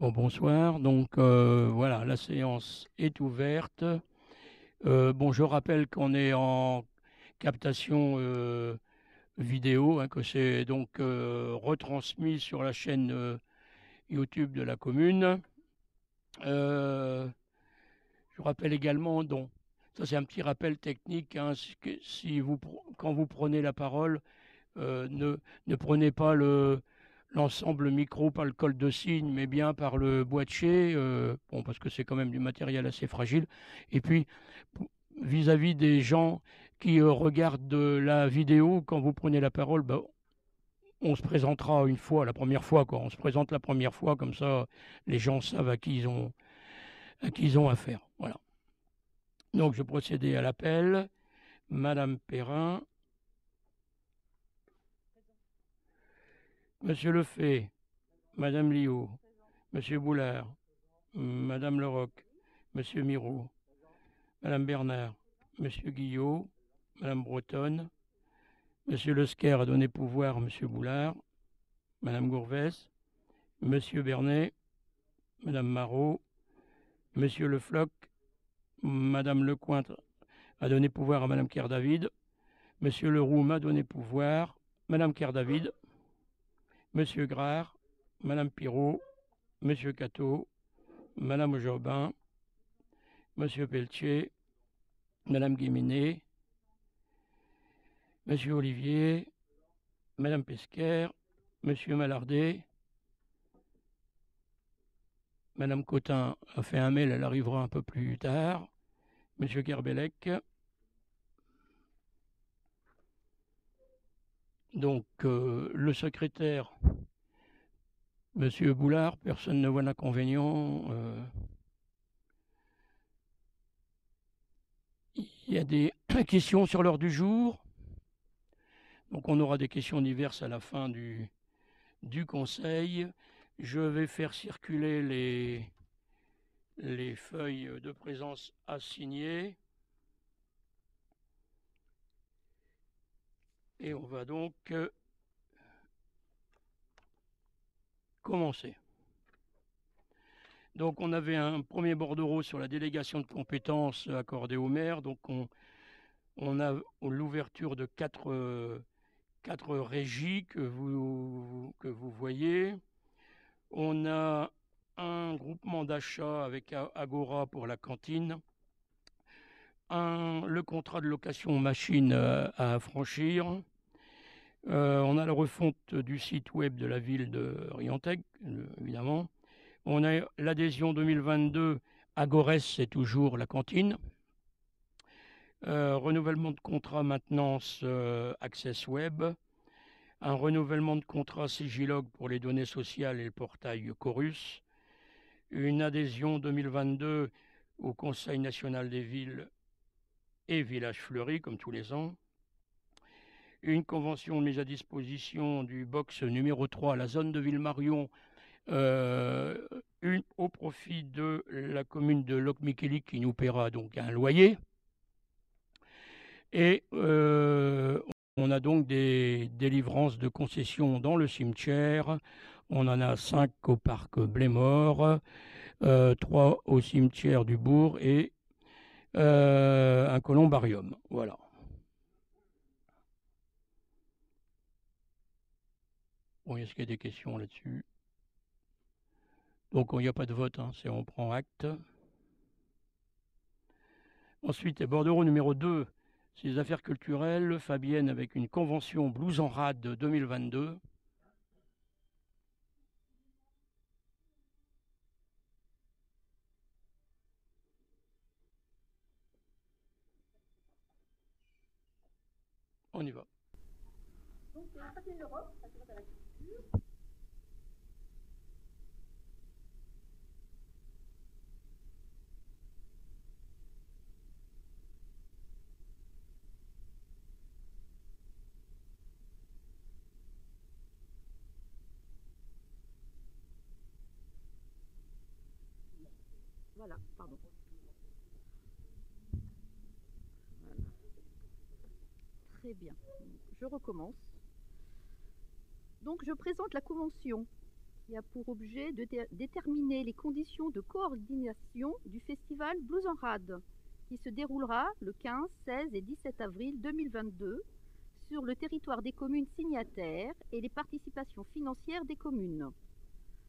Bon, bonsoir. Donc voilà, la séance est ouverte. Bon, je rappelle qu'on est en captation vidéo, hein, que c'est donc retransmis sur la chaîne YouTube de la commune. Euh, je rappelle également, donc, ça c'est un petit rappel technique, hein, si vous, quand vous prenez la parole, ne prenez pas l'ensemble micro par le col de cygne, mais bien par le boîtier, bon, parce que c'est quand même du matériel assez fragile. Et puis, vis-à-vis des gens qui regardent la vidéo, quand vous prenez la parole, bah, on se présentera une fois, la première fois, quoi. On se présente la première fois, comme ça, les gens savent à qui ils ont affaire. Voilà. Donc, je procédais à l'appel. Madame Perrin, Monsieur Lefebvre, Madame Liot, Monsieur Boulard, Madame Leroc, Monsieur Miraud, Madame Bernard, Monsieur Guillot, Madame Bretonne, Monsieur Lesquer a donné pouvoir à Monsieur Boulard, Madame Gourvès, Monsieur Bernet, Madame Marot, Monsieur Le Floch, Madame Lecointre a donné pouvoir à Madame Kerr-David, Monsieur Leroux m'a donné pouvoir, Madame Kerr-David, Monsieur Grard, Madame Pirot, Monsieur Cateau, Madame Jobin, Monsieur Pelletier, Madame Guéminet, Monsieur Olivier, Madame Pesquer, Monsieur Malardet, Madame Cotin a fait un mail, elle arrivera un peu plus tard, Monsieur Gerbellec. Donc le secrétaire, Monsieur Boulard, personne ne voit l'inconvénient. Il y a des questions sur l'heure du jour. Donc on aura des questions diverses à la fin du conseil. Je vais faire circuler les feuilles de présence à signer. Et on va donc commencer. Donc on avait un premier bordereau sur la délégation de compétences accordée au maire. Donc on a l'ouverture de quatre régies que vous voyez. On a un groupement d'achat avec Agora pour la cantine. Le contrat de location machine à franchir. On a la refonte du site web de la ville de Riantec, évidemment. On a l'adhésion 2022 Agores, c'est toujours la cantine. Renouvellement de contrat maintenance Access Web. Un renouvellement de contrat Sigilog pour les données sociales et le portail Chorus. Une adhésion 2022 au Conseil national des villes et villages fleuris, comme tous les ans. Une convention de mise à disposition du box numéro 3 à la zone de Villemarion, au profit de la commune de Locmiquélic qui nous paiera donc un loyer. Et on a donc des délivrances de concessions dans le cimetière. On en a 5 au parc Blémort, 3 au cimetière du Bourg et un columbarium. Voilà. Bon, est-ce qu'il y a des questions là-dessus? Donc il n'y a pas de vote, hein, on prend acte. Ensuite, bordereau numéro 2, c'est les affaires culturelles. Fabienne avec une convention Blues en rade 2022. On y va. Donc, Fabienne Leroc, à la culture. Voilà, pardon. Voilà. Très bien. Je recommence. Donc, je présente la convention qui a pour objet de déterminer les conditions de coordination du festival Blues en Rade, qui se déroulera le 15, 16 et 17 avril 2022 sur le territoire des communes signataires et les participations financières des communes.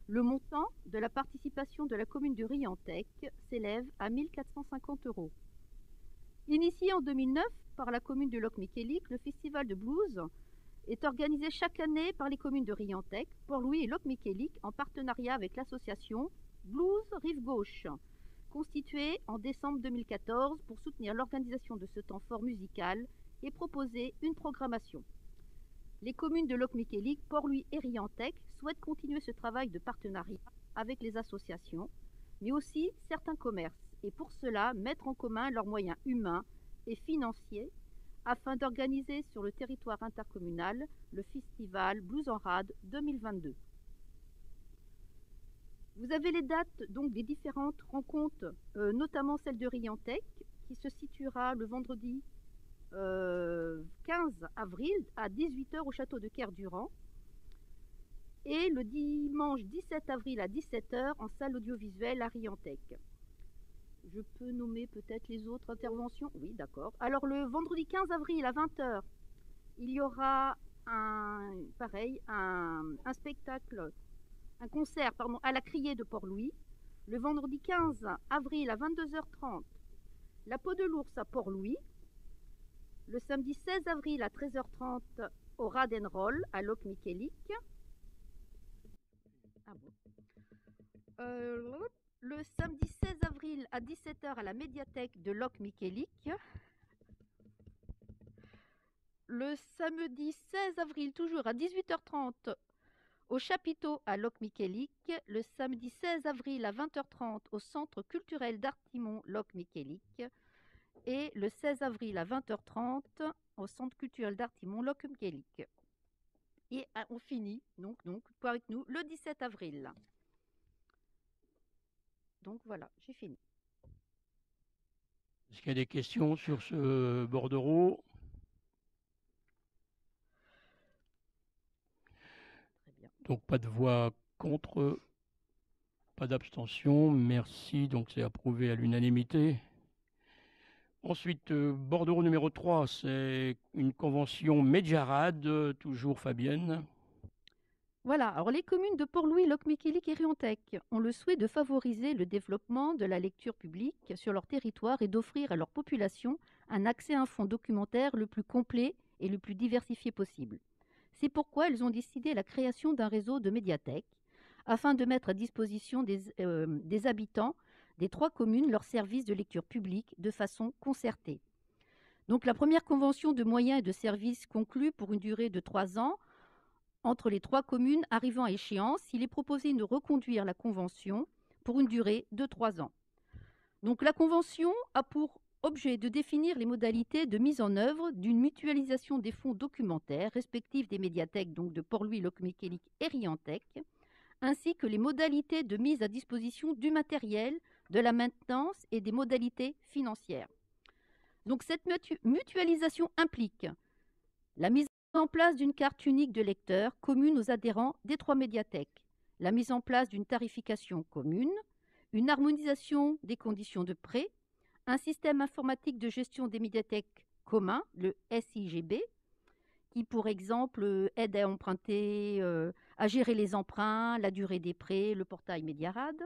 Le montant de la participation de la commune de Riantec s'élève à 1 450 €. Initié en 2009 par la commune de Locmiquélic, le festival de blues est organisé chaque année par les communes de Riantec, Port-Louis et Locmiquélic en partenariat avec l'association Blues Rive Gauche, constituée en décembre 2014 pour soutenir l'organisation de ce temps fort musical et proposer une programmation. Les communes de Locmiquélic, Port-Louis et Riantec souhaitent continuer ce travail de partenariat avec les associations, mais aussi certains commerces, et pour cela mettre en commun leurs moyens humains et financiers afin d'organiser sur le territoire intercommunal le festival Blues en Rade 2022. Vous avez les dates donc des différentes rencontres, notamment celle de Riantec, qui se situera le vendredi 15 avril à 18 h au château de Kerduran et le dimanche 17 avril à 17 h en salle audiovisuelle à Riantec. Je peux nommer peut-être les autres interventions? Oui, d'accord. Alors le vendredi 15 avril à 20 h, il y aura un spectacle, un concert à la Criée de Port-Louis. Le vendredi 15 avril à 22 h 30, la Peau de l'Ours à Port-Louis. Le samedi 16 avril à 13 h 30 au Radenroll à Locmiquélic. Le samedi 16 avril à 17 h à la médiathèque de Locmiquélic. Le samedi 16 avril, toujours à 18 h 30 au chapiteau à Locmiquélic. Le samedi 16 avril à 20 h 30 au centre culturel d'Artimon Locmiquélic. Et le 16 avril à 20 h 30 au centre culturel d'Artimon Locmiquélic. Et on finit donc avec nous le 17 avril. Donc voilà, j'ai fini. Est-ce qu'il y a des questions sur ce bordereau? Très bien. Donc pas de voix contre, pas d'abstention. Merci, donc c'est approuvé à l'unanimité. Ensuite, bordereau numéro 3, c'est une convention Médiarade, toujours Fabienne. Voilà, alors les communes de Port-Louis, Locmiquélic et Riantec ont le souhait de favoriser le développement de la lecture publique sur leur territoire et d'offrir à leur population un accès à un fonds documentaire le plus complet et le plus diversifié possible. C'est pourquoi elles ont décidé la création d'un réseau de médiathèques afin de mettre à disposition des habitants des 3 communes leurs services de lecture publique de façon concertée. Donc la première convention de moyens et de services conclue pour une durée de 3 ans entre les 3 communes arrivant à échéance, il est proposé de reconduire la convention pour une durée de 3 ans. Donc la convention a pour objet de définir les modalités de mise en œuvre d'une mutualisation des fonds documentaires respectifs des médiathèques donc de Port-Louis, Locmiquélic et Riantec, ainsi que les modalités de mise à disposition du matériel, de la maintenance et des modalités financières. Donc cette mutualisation implique la mise en place d'une carte unique de lecteur commune aux adhérents des 3 médiathèques, la mise en place d'une tarification commune, une harmonisation des conditions de prêt, un système informatique de gestion des médiathèques commun, le SIGB, qui, pour exemple, aide à emprunter, à gérer les emprunts, la durée des prêts, le portail Médiarade,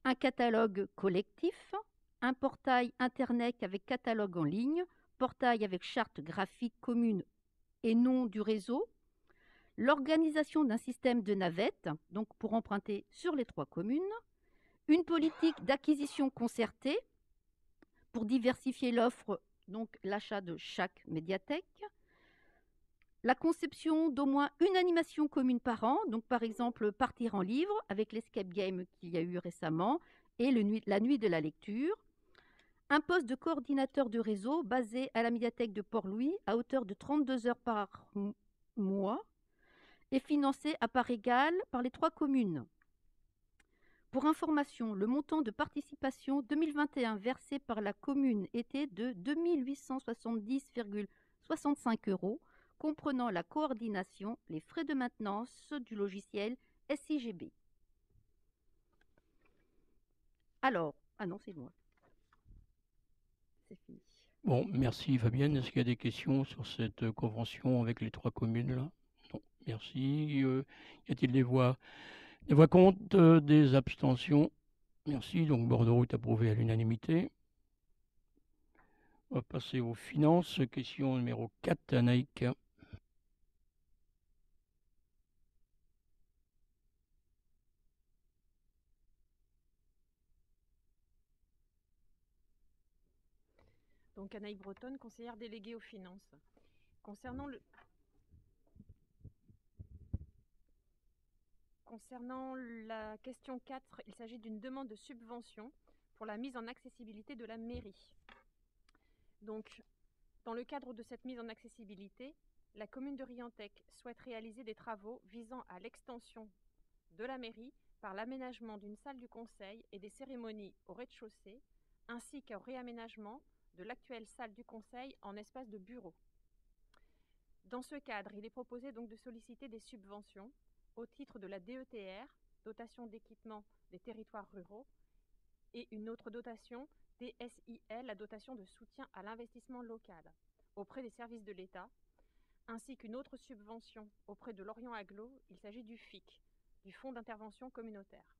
un catalogue collectif, un portail Internet avec catalogue en ligne, portail avec charte graphique commune et nom du réseau, l'organisation d'un système de navettes, donc pour emprunter sur les 3 communes, une politique d'acquisition concertée pour diversifier l'offre, donc l'achat de chaque médiathèque, la conception d'au moins une animation commune par an, donc par exemple partir en livre avec l'escape game qu'il y a eu récemment et la nuit de la lecture, un poste de coordinateur de réseau basé à la médiathèque de Port-Louis à hauteur de 32 heures par mois et financé à part égale par les 3 communes. Pour information, le montant de participation 2021 versé par la commune était de 2 870,65 €, comprenant la coordination, les frais de maintenance du logiciel SIGB. Alors, ah non, c'est moi. C'est fini. Bon, merci Fabienne. Est-ce qu'il y a des questions sur cette convention avec les 3 communes là? Non, merci. Y a-t-il des voix contre, des abstentions? Merci. Donc bordereau est approuvé à l'unanimité. On va passer aux finances. Question numéro 4, Anaïk. Donc Anaïk Bretonne, conseillère déléguée aux finances. Concernant la question 4, il s'agit d'une demande de subvention pour la mise en accessibilité de la mairie. Donc, dans le cadre de cette mise en accessibilité, la commune de Riantec souhaite réaliser des travaux visant à l'extension de la mairie par l'aménagement d'une salle du conseil et des cérémonies au rez-de-chaussée, ainsi qu'au réaménagement de l'actuelle salle du conseil en espace de bureau. Dans ce cadre, il est proposé donc de solliciter des subventions au titre de la DETR, dotation d'équipement des territoires ruraux, et une autre dotation, DSIL, la dotation de soutien à l'investissement local, auprès des services de l'État, ainsi qu'une autre subvention auprès de Lorient Agglo, il s'agit du FIC, du Fonds d'intervention communautaire.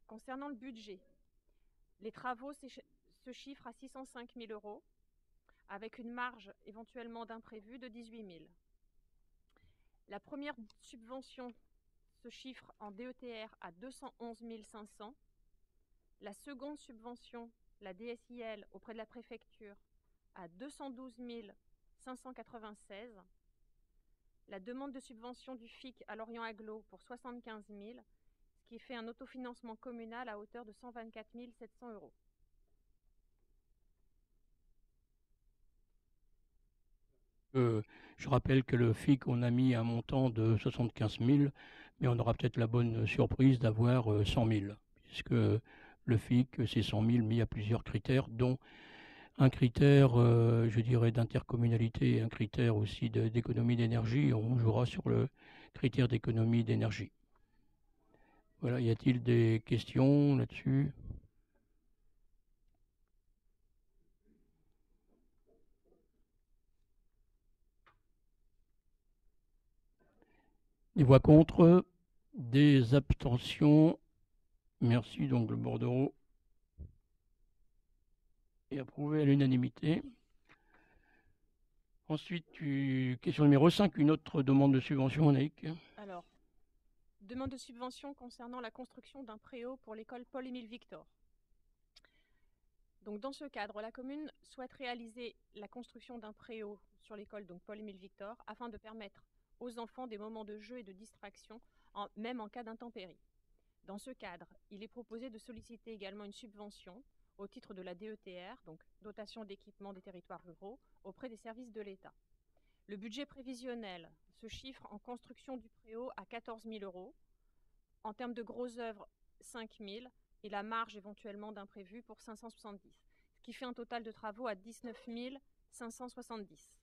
Concernant le budget, les travaux se chiffrent à 605 000 €, avec une marge éventuellement d'imprévu de 18 000. La première subvention se chiffre en DETR à 211 500. La seconde subvention, la DSIL, auprès de la préfecture, à 212 596. La demande de subvention du FIC à Lorient Agglo pour 75 000, ce qui fait un autofinancement communal à hauteur de 124 700 €. Je rappelle que le FIC, on a mis un montant de 75 000, mais on aura peut-être la bonne surprise d'avoir 100 000, puisque le FIC, c'est 100 000 mis à plusieurs critères, dont un critère, je dirais, d'intercommunalité et un critère aussi d'économie d'énergie. On jouera sur le critère d'économie d'énergie. Voilà, y a-t-il des questions là-dessus? Des voix contre, des abstentions. Merci, donc le bordereau est approuvé à l'unanimité. Ensuite, question numéro 5, une autre demande de subvention, Anaïk. Alors, demande de subvention concernant la construction d'un préau pour l'école Paul-Émile Victor. Donc, dans ce cadre, la commune souhaite réaliser la construction d'un préau sur l'école Paul-Émile Victor afin de permettre aux enfants des moments de jeu et de distraction, même en cas d'intempérie. Dans ce cadre, il est proposé de solliciter également une subvention au titre de la DETR, donc dotation d'équipement des territoires ruraux, auprès des services de l'État. Le budget prévisionnel se chiffre en construction du préau à 14 000 €, en termes de grosses œuvres 5 000 et la marge éventuellement d'imprévu pour 570, ce qui fait un total de travaux à 19 570.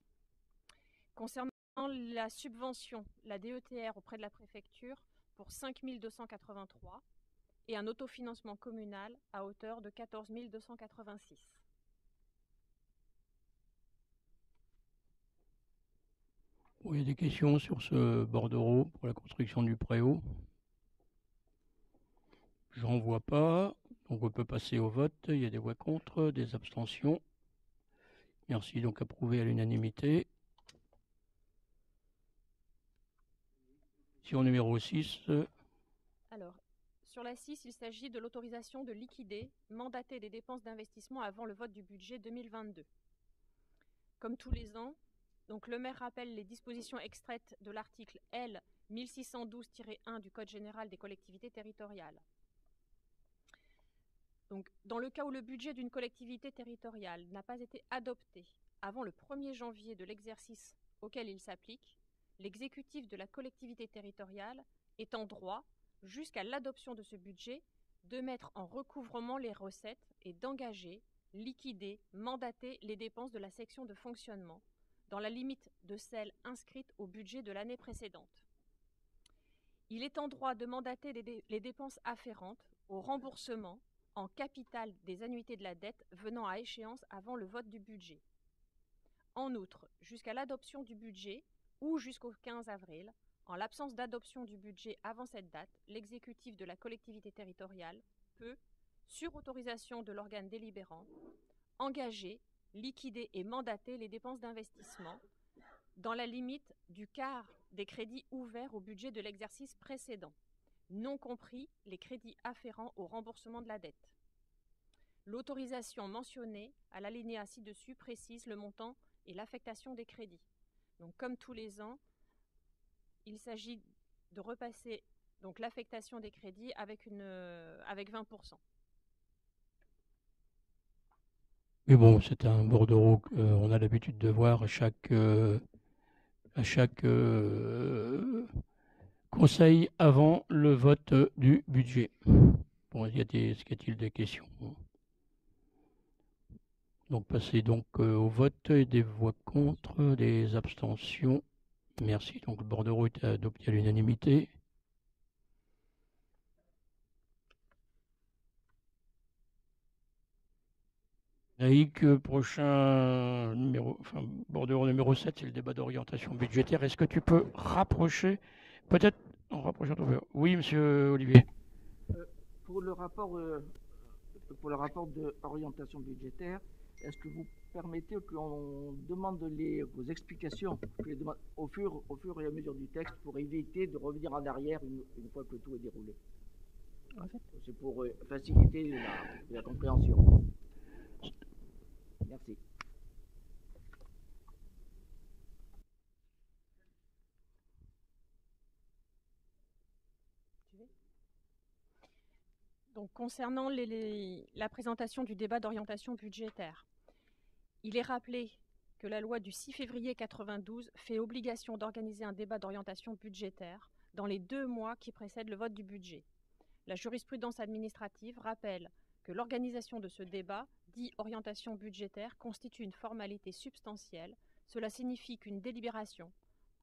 Concernant la subvention, la DETR auprès de la préfecture pour 5 283 et un autofinancement communal à hauteur de 14 286. Il y a des questions sur ce bordereau pour la construction du préau? J'en vois pas, donc on peut passer au vote. Il y a des voix contre, des abstentions. Merci, donc approuvé à l'unanimité. Question numéro 6. Alors, sur la 6, il s'agit de l'autorisation de liquider, mandater des dépenses d'investissement avant le vote du budget 2022. Comme tous les ans, donc le maire rappelle les dispositions extraites de l'article L 1612-1 du Code général des collectivités territoriales. Donc, dans le cas où le budget d'une collectivité territoriale n'a pas été adopté avant le 1er janvier de l'exercice auquel il s'applique, l'exécutif de la collectivité territoriale est en droit, jusqu'à l'adoption de ce budget, de mettre en recouvrement les recettes et d'engager, liquider, mandater les dépenses de la section de fonctionnement, dans la limite de celles inscrites au budget de l'année précédente. Il est en droit de mandater les dépenses afférentes au remboursement en capital des annuités de la dette venant à échéance avant le vote du budget. En outre, jusqu'à l'adoption du budget ou jusqu'au 15 avril, en l'absence d'adoption du budget avant cette date, l'exécutif de la collectivité territoriale peut, sur autorisation de l'organe délibérant, engager, liquider et mandater les dépenses d'investissement dans la limite du quart des crédits ouverts au budget de l'exercice précédent, non compris les crédits afférents au remboursement de la dette. L'autorisation mentionnée à l'alinéa ci-dessus précise le montant et l'affectation des crédits. Donc, comme tous les ans, il s'agit de repasser donc l'affectation des crédits avec 20%. Mais bon, c'est un bordereau qu'on a l'habitude de voir à chaque conseil avant le vote du budget. Bon, y a-t-il des questions? Donc, passer donc au vote et des voix contre, des abstentions. Merci. Donc, le bordereau est adopté à l'unanimité. Laïc, prochain bordereau numéro 7, c'est le débat d'orientation budgétaire. Est-ce que tu peux rapprocher, peut-être en rapprochant ton verre? Oui, monsieur Olivier. Pour le rapport d'orientation budgétaire, est-ce que vous permettez qu'on demande vos explications au fur et à mesure du texte pour éviter de revenir en arrière une fois que tout est déroulé? En fait, c'est pour faciliter la compréhension. Merci. Donc, concernant la présentation du débat d'orientation budgétaire, il est rappelé que la loi du 6 février 92 fait obligation d'organiser un débat d'orientation budgétaire dans les 2 mois qui précèdent le vote du budget. La jurisprudence administrative rappelle que l'organisation de ce débat, dit orientation budgétaire, constitue une formalité substantielle. Cela signifie qu'une délibération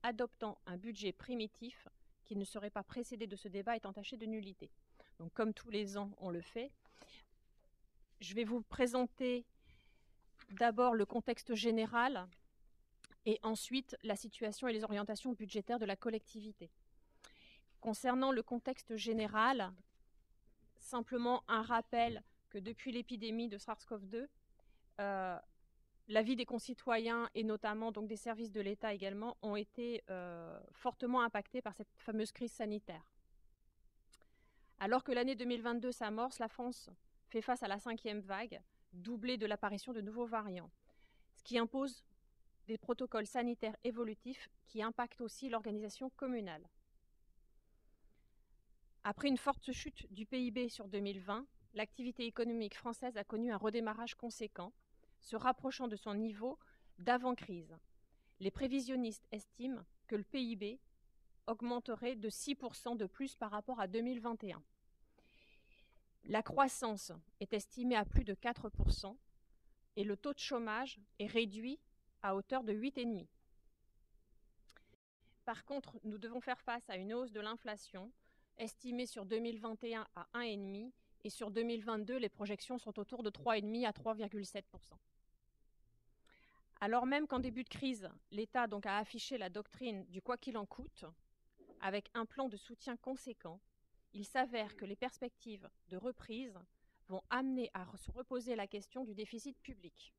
adoptant un budget primitif qui ne serait pas précédé de ce débat est entachée de nullité. Donc, comme tous les ans, on le fait. Je vais vous présenter d'abord le contexte général et ensuite la situation et les orientations budgétaires de la collectivité. Concernant le contexte général, simplement un rappel que depuis l'épidémie de SARS-CoV-2, la vie des concitoyens et notamment donc des services de l'État également ont été fortement impactés par cette fameuse crise sanitaire. Alors que l'année 2022 s'amorce, la France fait face à la 5e vague, doublée de l'apparition de nouveaux variants, ce qui impose des protocoles sanitaires évolutifs qui impactent aussi l'organisation communale. Après une forte chute du PIB sur 2020, l'activité économique française a connu un redémarrage conséquent, se rapprochant de son niveau d'avant-crise. Les prévisionnistes estiment que le PIB augmenterait de 6% de plus par rapport à 2021. La croissance est estimée à plus de 4% et le taux de chômage est réduit à hauteur de 8,5%. Par contre, nous devons faire face à une hausse de l'inflation estimée sur 2021 à 1,5% et sur 2022, les projections sont autour de 3,5% à 3,7%. Alors même qu'en début de crise, l'État donc a affiché la doctrine du « quoi qu'il en coûte », avec un plan de soutien conséquent, il s'avère que les perspectives de reprise vont amener à se reposer la question du déficit public.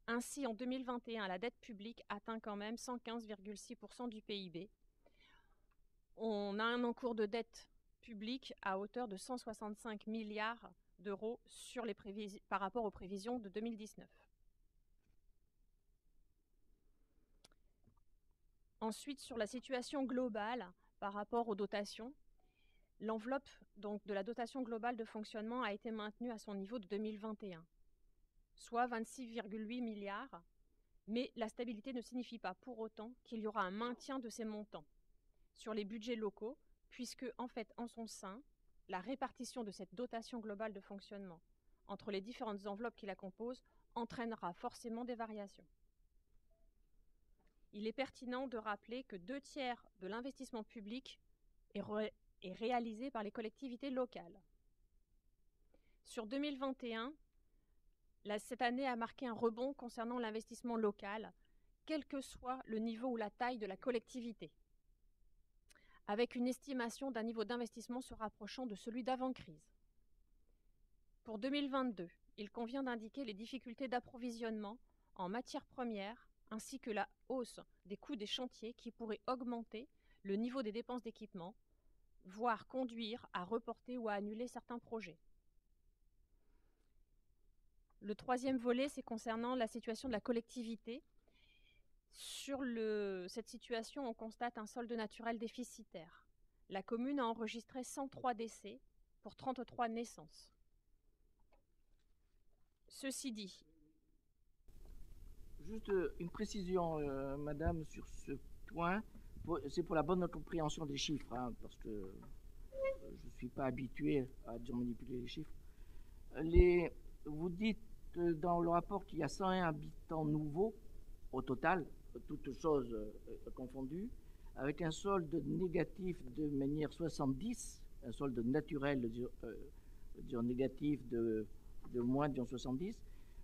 Ainsi, en 2021, la dette publique atteint quand même 115,6% du PIB. On a un encours de dette publique à hauteur de 165 milliards d'euros par rapport aux prévisions de 2019. Ensuite, sur la situation globale par rapport aux dotations, l'enveloppe donc, de la dotation globale de fonctionnement a été maintenue à son niveau de 2021, soit 26,8 milliards, mais la stabilité ne signifie pas pour autant qu'il y aura un maintien de ces montants sur les budgets locaux, puisque en fait, en son sein, la répartition de cette dotation globale de fonctionnement entre les différentes enveloppes qui la composent entraînera forcément des variations. Il est pertinent de rappeler que 2 tiers de l'investissement public est réalisé par les collectivités locales. Sur 2021, cette année a marqué un rebond concernant l'investissement local, quel que soit le niveau ou la taille de la collectivité, avec une estimation d'un niveau d'investissement se rapprochant de celui d'avant-crise. Pour 2022, il convient d'indiquer les difficultés d'approvisionnement en matières premières ainsi que la hausse des coûts des chantiers qui pourraient augmenter le niveau des dépenses d'équipement, voire conduire à reporter ou à annuler certains projets. Le troisième volet, c'est concernant la situation de la collectivité. Sur cette situation, on constate un solde naturel déficitaire. La commune a enregistré 103 décès pour 33 naissances. Ceci dit... Juste une précision, madame, sur ce point. C'est pour la bonne compréhension des chiffres, hein, parce que je ne suis pas habitué à manipuler les chiffres. Vous dites dans le rapport qu'il y a 101 habitants nouveaux au total, toutes choses confondues, avec un solde négatif de manière 70, un solde naturel négatif de moins de 70.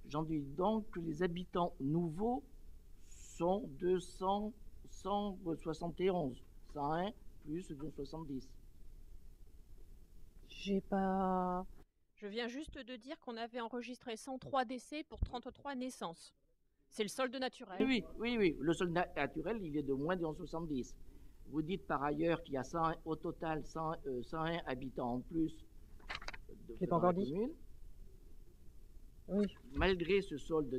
J'en dis donc que les habitants nouveaux sont de 171, 101 plus 270. Je viens juste de dire qu'on avait enregistré 103 décès pour 33 naissances. C'est le solde naturel. Oui. Le solde naturel, il est de moins de 70. Vous dites par ailleurs qu'il y a au total 101 habitants en plus Je l'ai pas encore dit. Commune. Oui. Malgré ce solde, ça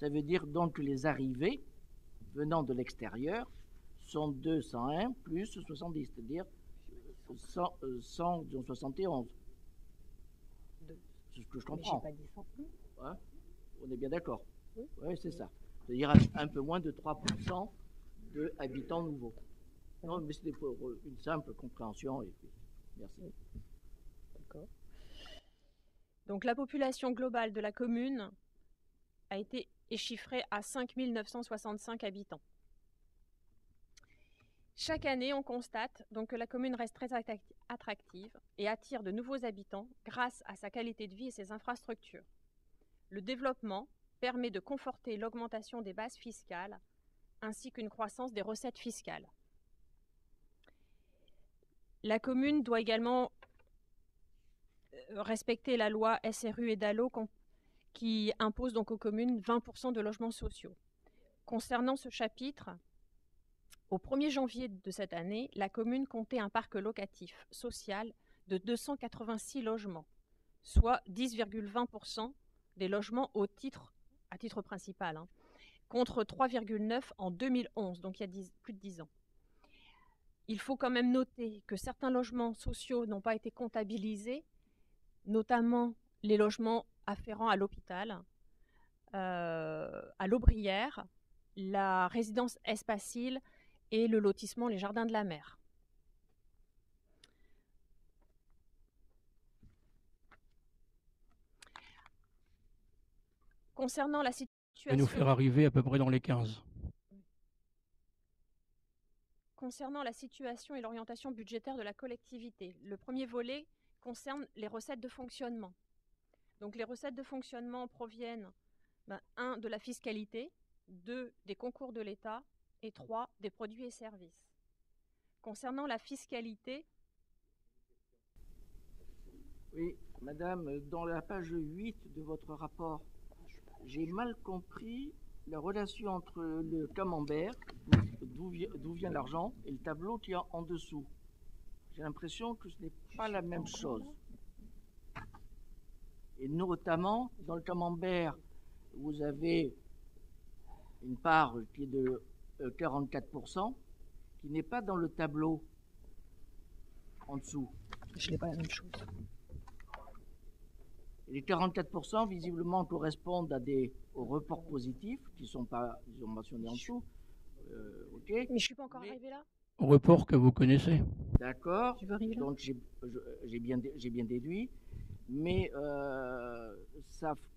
veut dire donc que les arrivées venant de l'extérieur sont de 101 plus 70, c'est-à-dire 171. C'est ce que je comprends. Mais j'ai pas dit 100 plus. Ouais, on est bien d'accord. Oui, c'est ça. C'est-à-dire un peu moins de 3% de habitants nouveaux. Non, mais c'était pour une simple compréhension. Et puis, merci. D'accord. Donc la population globale de la commune est chiffrée à 5 965 habitants. Chaque année, on constate donc que la commune reste très attractive et attire de nouveaux habitants grâce à sa qualité de vie et ses infrastructures. Le développement permet de conforter l'augmentation des bases fiscales ainsi qu'une croissance des recettes fiscales. La commune doit également respecter la loi SRU et DALO qui impose donc aux communes 20% de logements sociaux. Concernant ce chapitre, au 1er janvier de cette année, la commune comptait un parc locatif social de 286 logements, soit 10,20% des logements à titre principal, contre 3,9 en 2011, donc il y a plus de 10 ans. Il faut quand même noter que certains logements sociaux n'ont pas été comptabilisés, notamment les logements afférents à l'hôpital, à l'Aubrière, la résidence Espacile et le lotissement Les Jardins de la Mer. Concernant la situation... Ça va nous faire arriver à peu près dans les 15. Concernant la situation et l'orientation budgétaire de la collectivité, le premier volet concerne les recettes de fonctionnement. Donc les recettes de fonctionnement proviennent 1 de la fiscalité, 2 des concours de l'État et 3 des produits et services. Concernant la fiscalité... Oui, madame, dans la page 8 de votre rapport, j'ai mal compris la relation entre le camembert, d'où vient l'argent, et le tableau qui est en dessous. J'ai l'impression que ce n'est pas la même chose. Et notamment, dans le camembert, vous avez une part qui est de 44%, qui n'est pas dans le tableau en dessous. Je n'ai pas la même chose. Et les 44% visiblement correspondent aux reports positifs qui sont mentionnés en dessous. Ok. Mais je ne suis pas encore arrivé là. Report que vous connaissez. D'accord. Tu veux arriver là ? Donc j'ai bien déduit. Mais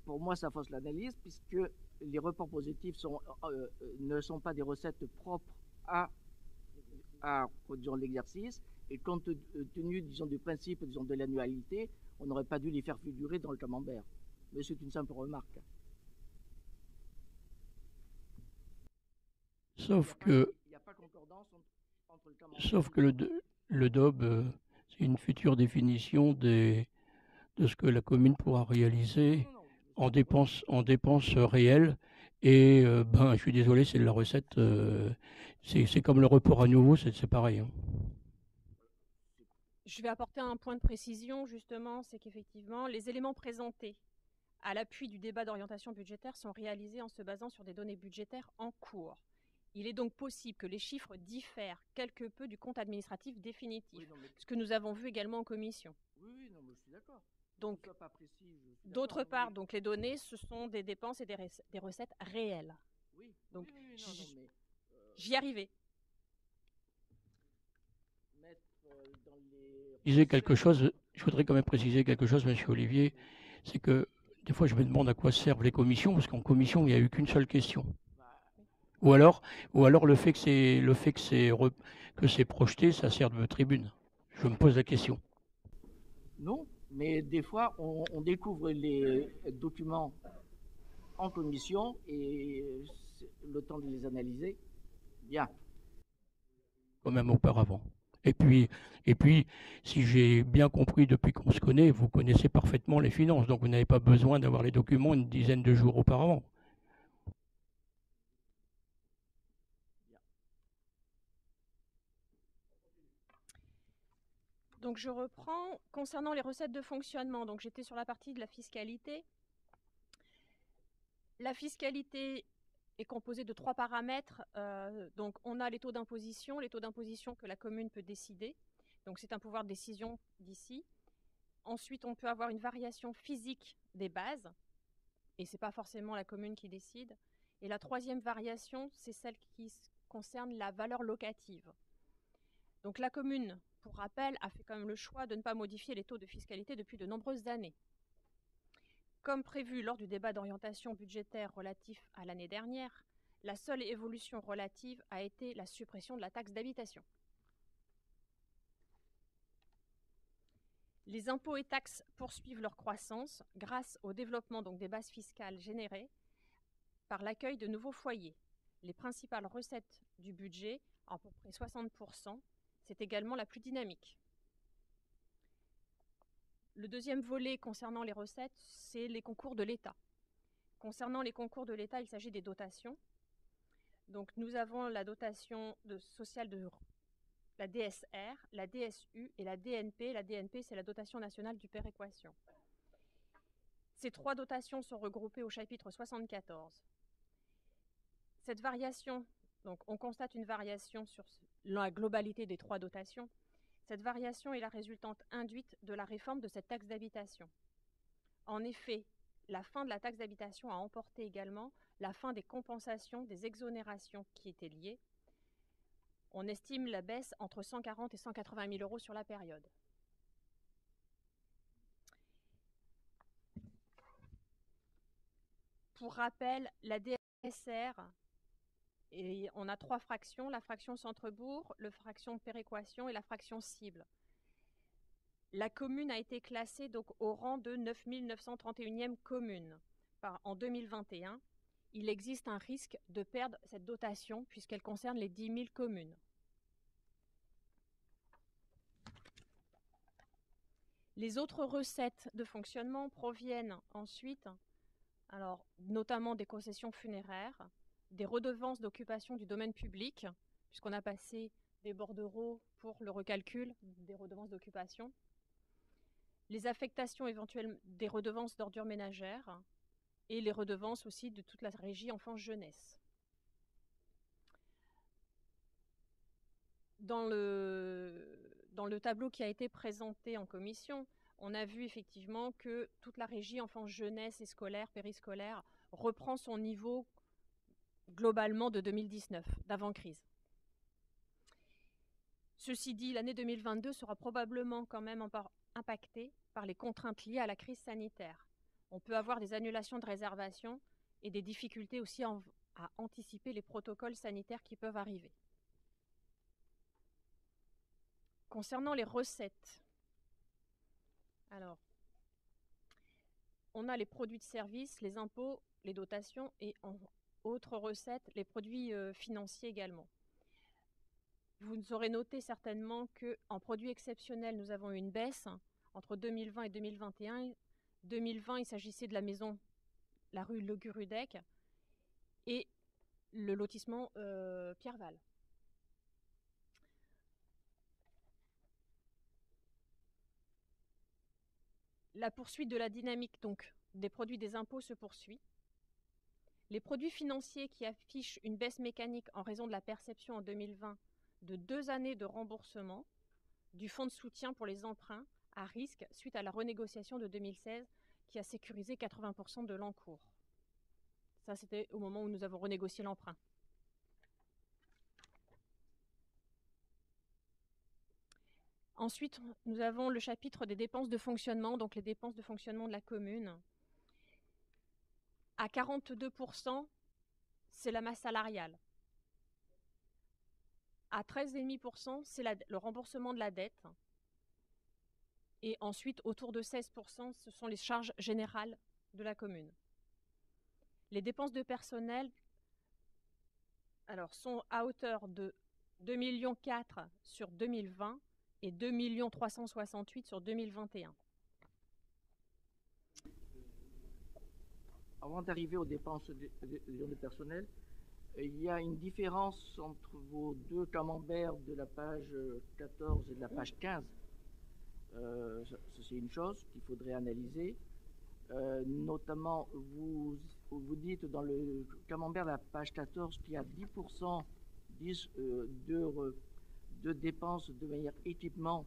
pour moi, ça fausse l'analyse, puisque les reports positifs ne sont pas des recettes propres à disons, l'exercice, et compte tenu, disons, du principe, disons, de l'annualité, on n'aurait pas dû les faire figurer dans le camembert. Mais c'est une simple remarque. Sauf que, Il n'y a pas concordance entre le camembert le DOB, c'est une future définition de ce que la commune pourra réaliser en dépenses réelles. Et je suis désolé, c'est de la recette. C'est comme le report à nouveau, c'est pareil. Hein. Je vais apporter un point de précision, justement, c'est qu'effectivement, les éléments présentés à l'appui du débat d'orientation budgétaire sont réalisés en se basant sur des données budgétaires en cours. Il est donc possible que les chiffres diffèrent quelque peu du compte administratif définitif, ce que nous avons vu également en commission. Oui, non, mais je suis d'accord. Donc, d'autre part, donc les données, ce sont des dépenses et des recettes réelles. Oui. Donc, mais j'y arrivais. Je voudrais quand même préciser quelque chose, Monsieur Olivier, c'est que des fois je me demande à quoi servent les commissions, parce qu'en commission il n'y a eu qu'une seule question. Ou alors le fait que c'est projeté, ça sert de tribune. Je me pose la question. Non, mais des fois on découvre les documents en commission et le temps de les analyser. Bien. Quand même auparavant. Et puis, si j'ai bien compris depuis qu'on se connaît, vous connaissez parfaitement les finances, donc vous n'avez pas besoin d'avoir les documents une dizaine de jours auparavant. Donc je reprends concernant les recettes de fonctionnement. Donc j'étais sur la partie de la fiscalité. La fiscalité est composée de 3 paramètres. Donc on a les taux d'imposition que la commune peut décider. Donc c'est un pouvoir de décision d'ici. Ensuite, on peut avoir une variation physique des bases, et ce n'est pas forcément la commune qui décide. Et la troisième variation, c'est celle qui concerne la valeur locative. Donc la commune, pour rappel, a fait quand même le choix de ne pas modifier les taux de fiscalité depuis de nombreuses années. Comme prévu lors du débat d'orientation budgétaire relatif à l'année dernière, la seule évolution relative a été la suppression de la taxe d'habitation. Les impôts et taxes poursuivent leur croissance grâce au développement donc, des bases fiscales générées par l'accueil de nouveaux foyers. Les principales recettes du budget, à peu près 60%, c'est également la plus dynamique. Le deuxième volet concernant les recettes, c'est les concours de l'État. Concernant les concours de l'État, il s'agit des dotations. Donc nous avons la dotation sociale de la DSR, la DSU et la DNP. La DNP, c'est la dotation nationale du péréquation. Ces 3 dotations sont regroupées au chapitre 74. Cette variation, donc on constate une variation sur la globalité des 3 dotations. Cette variation est la résultante induite de la réforme de cette taxe d'habitation. En effet, la fin de la taxe d'habitation a emporté également la fin des compensations, des exonérations qui étaient liées. On estime la baisse entre 140 et 180 000 euros sur la période. Pour rappel, la DSR, et on a 3 fractions, la fraction centre-bourg, la fraction péréquation et la fraction cible. La commune a été classée donc au rang de 9931e commune. En 2021, il existe un risque de perdre cette dotation puisqu'elle concerne les 10 000 communes. Les autres recettes de fonctionnement proviennent ensuite, alors, notamment des concessions funéraires, des redevances d'occupation du domaine public, puisqu'on a passé des bordereaux pour le recalcul des redevances d'occupation, les affectations éventuelles des redevances d'ordures ménagères et les redevances aussi de toute la régie enfance-jeunesse. Dans le tableau qui a été présenté en commission, on a vu effectivement que toute la régie enfance-jeunesse et scolaire, périscolaire, reprend son niveau globalement de 2019, d'avant-crise. Ceci dit, l'année 2022 sera probablement quand même impactés par les contraintes liées à la crise sanitaire. On peut avoir des annulations de réservations et des difficultés aussi à anticiper les protocoles sanitaires qui peuvent arriver. Concernant les recettes, alors, on a les produits de services, les impôts, les dotations et en autres recettes, les produits financiers également. Vous aurez noté certainement qu'en produits exceptionnels, nous avons eu une baisse entre 2020 et 2021. 2020, il s'agissait de la maison, la rue Le Gurudec et le lotissement Pierreval. La poursuite de la dynamique donc, des produits des impôts se poursuit. Les produits financiers qui affichent une baisse mécanique en raison de la perception en 2020 de 2 années de remboursement du fonds de soutien pour les emprunts à risque suite à la renégociation de 2016 qui a sécurisé 80% de l'encours. Ça, c'était au moment où nous avons renégocié l'emprunt. Ensuite, nous avons le chapitre des dépenses de fonctionnement, donc les dépenses de fonctionnement de la commune. À 42%, c'est la masse salariale. À 13,5%, c'est le remboursement de la dette. Et ensuite, autour de 16%, ce sont les charges générales de la commune. Les dépenses de personnel sont à hauteur de 2,4 millions sur 2020 et 2,368 millions sur 2021. Avant d'arriver aux dépenses de personnel, il y a une différence entre vos deux camemberts de la page 14 et de la page 15. C'est une chose qu'il faudrait analyser. Notamment, vous dites dans le camembert de la page 14 qu'il y a 10% de dépenses de meilleur équipement.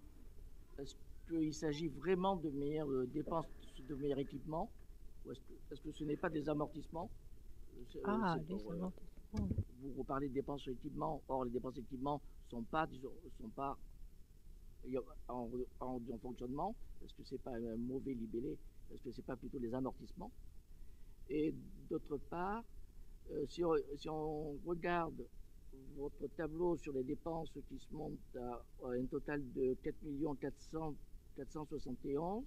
Est-ce qu'il s'agit vraiment de meilleures dépenses de meilleur équipement ou est-ce que ce n'est pas des amortissements? Vous reparlez de dépenses d'équipement, or les dépenses d'équipement sont pas en fonctionnement. Est-ce que c'est pas un mauvais libellé? Est-ce que c'est pas plutôt les amortissements? Et d'autre part, si on regarde votre tableau sur les dépenses qui se montent à un total de 4 471,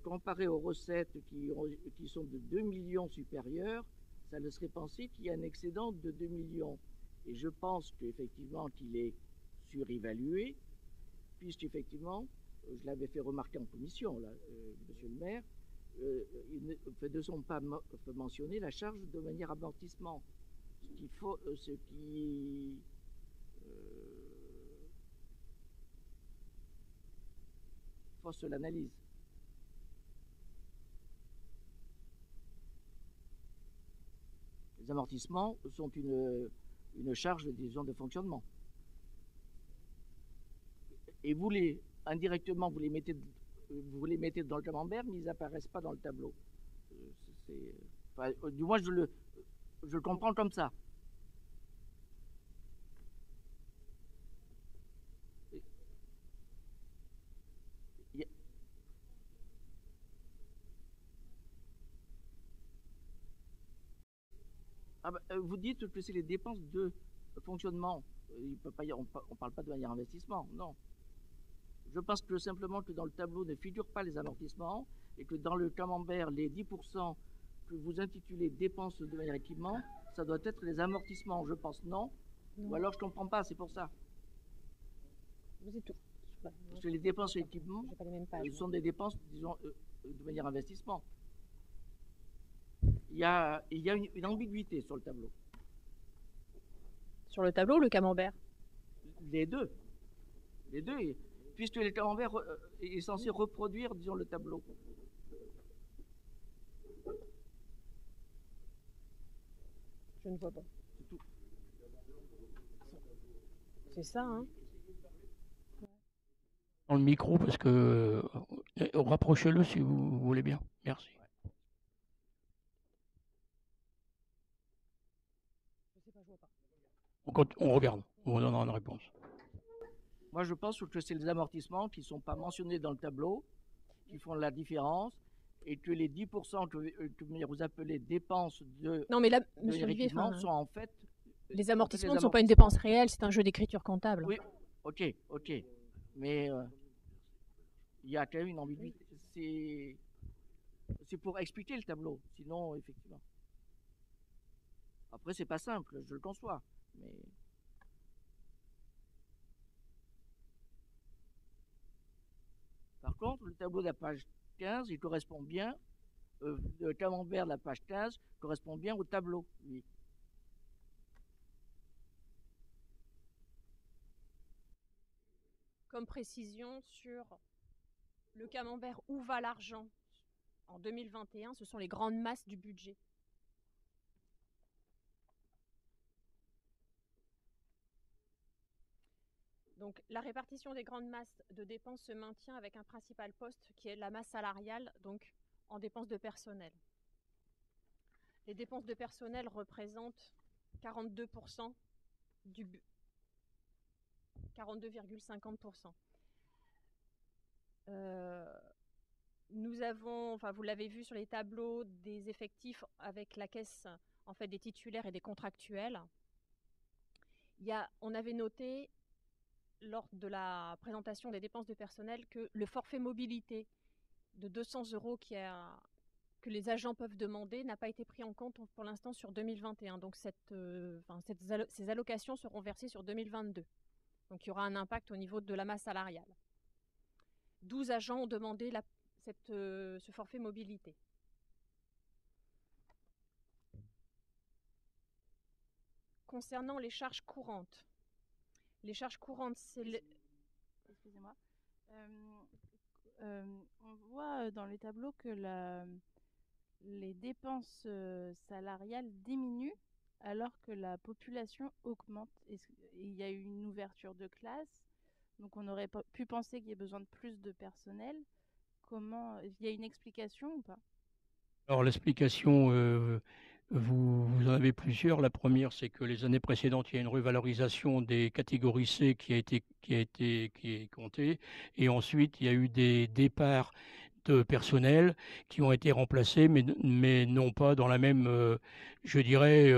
comparé aux recettes qui sont de 2 millions supérieures, ça laisserait penser qu'il y a un excédent de 2 millions. Et je pense qu'effectivement qu'il est surévalué, puisqu'effectivement, je l'avais fait remarquer en commission, là, monsieur le maire, ils ne sont pas mentionner la charge de manière amortissement. Ce qui fausse l'analyse. Les amortissements sont une charge, disons, de fonctionnement. Et indirectement, vous les mettez dans le camembert, mais ils n'apparaissent pas dans le tableau. Du moins, je le comprends comme ça. Vous dites que c'est les dépenses de fonctionnement. On ne parle pas de manière investissement, non. Je pense que simplement que dans le tableau ne figurent pas les amortissements et que dans le camembert, les 10% que vous intitulez dépenses de manière équipement, ça doit être les amortissements. Je pense non. Ou alors je ne comprends pas, c'est pour ça. Vous êtes tout. Parce que les dépenses d'équipement sont des dépenses, disons, de manière investissement. Il y a une ambiguïté sur le tableau. Sur le tableau ou le camembert? Les deux. Les deux, puisque le camembert est censé reproduire, disons, le tableau. Je ne vois pas. C'est tout. C'est ça, hein? Dans le micro, parce que rapprochez-le si vous voulez bien. Merci. Je sais pas, je vois pas. On regarde, on donnera une réponse. Moi, je pense que c'est les amortissements qui ne sont pas mentionnés dans le tableau, qui font la différence, et que les 10% que vous appelez dépenses Non, mais là, de monsieur Olivier, l'équipement sont en fait... les en amortissements fait, ne sont pas une dépense réelle, c'est un jeu d'écriture comptable. Oui, ok. Mais il y a quand même une ambiguïté. C'est pour expliquer le tableau, sinon, effectivement. Après, c'est pas simple, je le conçois, mais... Par contre, le tableau de la page 15, il correspond bien, le camembert de la page 15 correspond bien au tableau, lui. Comme précision sur le camembert où va l'argent en 2021, ce sont les grandes masses du budget. Donc la répartition des grandes masses de dépenses se maintient avec un principal poste qui est la masse salariale, donc en dépenses de personnel. Les dépenses de personnel représentent 42% du 42,50%. Nous avons, enfin vous l'avez vu sur les tableaux, des effectifs avec la caisse en fait des titulaires et des contractuels. On avait noté lors de la présentation des dépenses de personnel que le forfait mobilité de 200 € que les agents peuvent demander n'a pas été pris en compte pour l'instant sur 2021. Donc ces allocations seront versées sur 2022. Donc il y aura un impact au niveau de la masse salariale. 12 agents ont demandé ce forfait mobilité. Concernant les charges courantes, c'est... Excusez-moi. On voit dans les tableaux que les dépenses salariales diminuent alors que la population augmente. Il y a eu une ouverture de classe, donc on aurait pu penser qu'il y ait besoin de plus de personnel. Il y a une explication ou pas? Alors l'explication, vous en avez plusieurs. La première, c'est que les années précédentes, il y a une revalorisation des catégories C qui est comptée. Et ensuite, il y a eu des départs de personnel qui ont été remplacés, mais non pas dans la même, je dirais,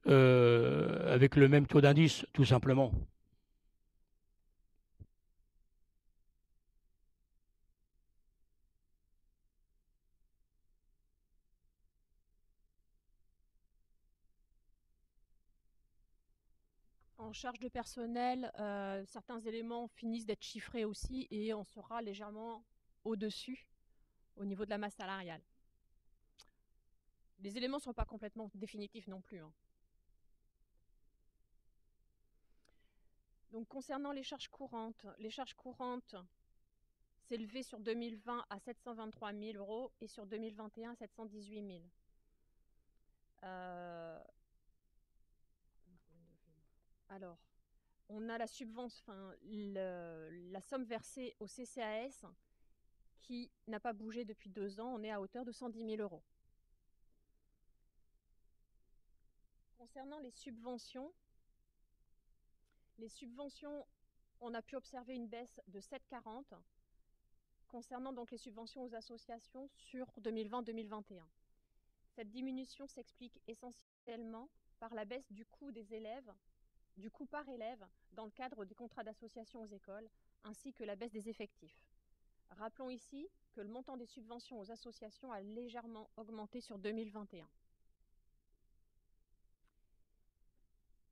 avec le même taux d'indice, tout simplement. En charge de personnel, certains éléments finissent d'être chiffrés aussi et on sera légèrement au-dessus au niveau de la masse salariale. Les éléments ne sont pas complètement définitifs non plus. Donc concernant les charges courantes s'élevaient sur 2020 à 723 000 € et sur 2021 à 718 000. Alors, on a la subvention, la somme versée au CCAS qui n'a pas bougé depuis 2 ans. On est à hauteur de 110 000 €. Concernant les subventions, on a pu observer une baisse de 7,40 concernant donc les subventions aux associations sur 2020-2021. Cette diminution s'explique essentiellement par la baisse du coût du coût par élève dans le cadre des contrats d'association aux écoles, ainsi que la baisse des effectifs. Rappelons ici que le montant des subventions aux associations a légèrement augmenté sur 2021.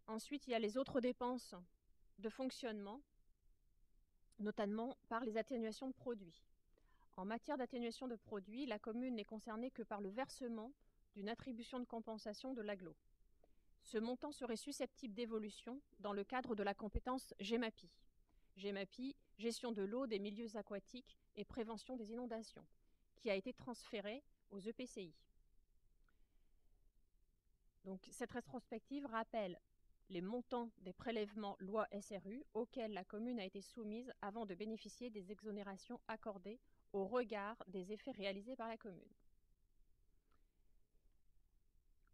Ensuite, il y a les autres dépenses de fonctionnement, notamment par les atténuations de produits. En matière d'atténuation de produits, la commune n'est concernée que par le versement d'une attribution de compensation de l'agglo. Ce montant serait susceptible d'évolution dans le cadre de la compétence GEMAPI. GEMAPI, gestion de l'eau, des milieux aquatiques et prévention des inondations, qui a été transférée aux EPCI. Donc, cette rétrospective rappelle les montants des prélèvements loi SRU auxquels la commune a été soumise avant de bénéficier des exonérations accordées au regard des effets réalisés par la commune.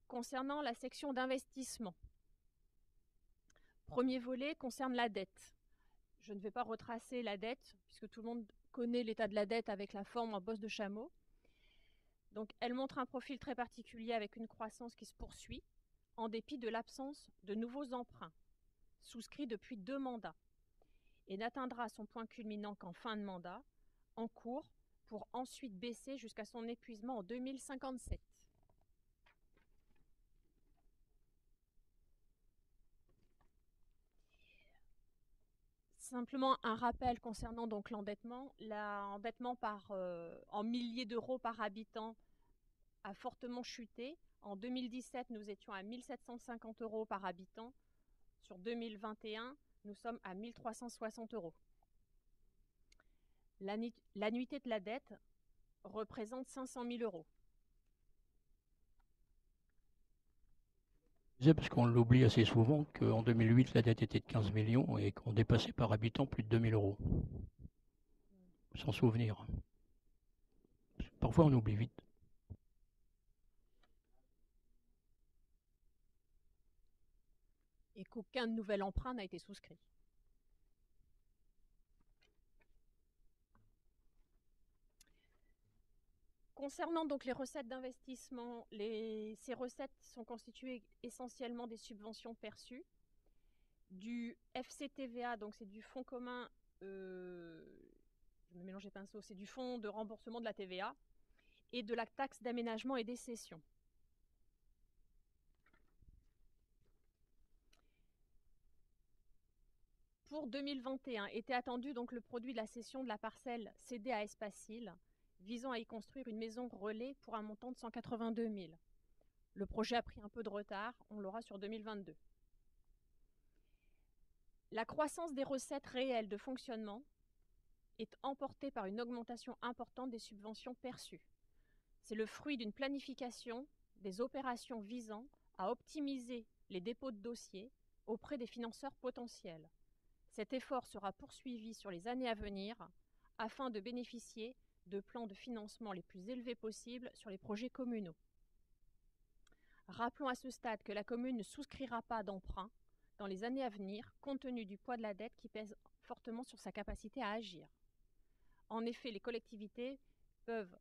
Concernant la section d'investissement, premier volet concerne la dette. je ne vais pas retracer la dette, puisque tout le monde connaît l'état de la dette avec la forme en bosse de chameau. Donc, elle montre un profil très particulier avec une croissance qui se poursuit, en dépit de l'absence de nouveaux emprunts, souscrits depuis 2 mandats, et n'atteindra son point culminant qu'en fin de mandat, en cours, pour ensuite baisser jusqu'à son épuisement en 2057. Simplement un rappel concernant donc l'endettement. L'endettement en milliers d'euros par habitant a fortement chuté. En 2017, nous étions à 1 750 euros par habitant. Sur 2021, nous sommes à 1 360 euros. L'annuité de la dette représente 500 000 euros. Parce qu'on l'oublie assez souvent qu'en 2008, la dette était de 15 millions et qu'on dépassait par habitant plus de 2 000 euros. Sans souvenir. Parfois, on oublie vite. Et qu'aucun nouvel emprunt n'a été souscrit. Concernant donc les recettes d'investissement, ces recettes sont constituées essentiellement des subventions perçues, du FCTVA, donc c'est du fonds commun, je me mélange les pinceaux, c'est du fonds de remboursement de la TVA, et de la taxe d'aménagement et des cessions. Pour 2021, était attendu donc le produit de la cession de la parcelle cédée à Espacil, visant à y construire une maison relais pour un montant de 182 000. Le projet a pris un peu de retard, on l'aura sur 2022. La croissance des recettes réelles de fonctionnement est emportée par une augmentation importante des subventions perçues. C'est le fruit d'une planification des opérations visant à optimiser les dépôts de dossiers auprès des financeurs potentiels. Cet effort sera poursuivi sur les années à venir afin de bénéficier de plans de financement les plus élevés possibles sur les projets communaux. Rappelons à ce stade que la commune ne souscrira pas d'emprunt dans les années à venir, compte tenu du poids de la dette qui pèse fortement sur sa capacité à agir. En effet, les collectivités peuvent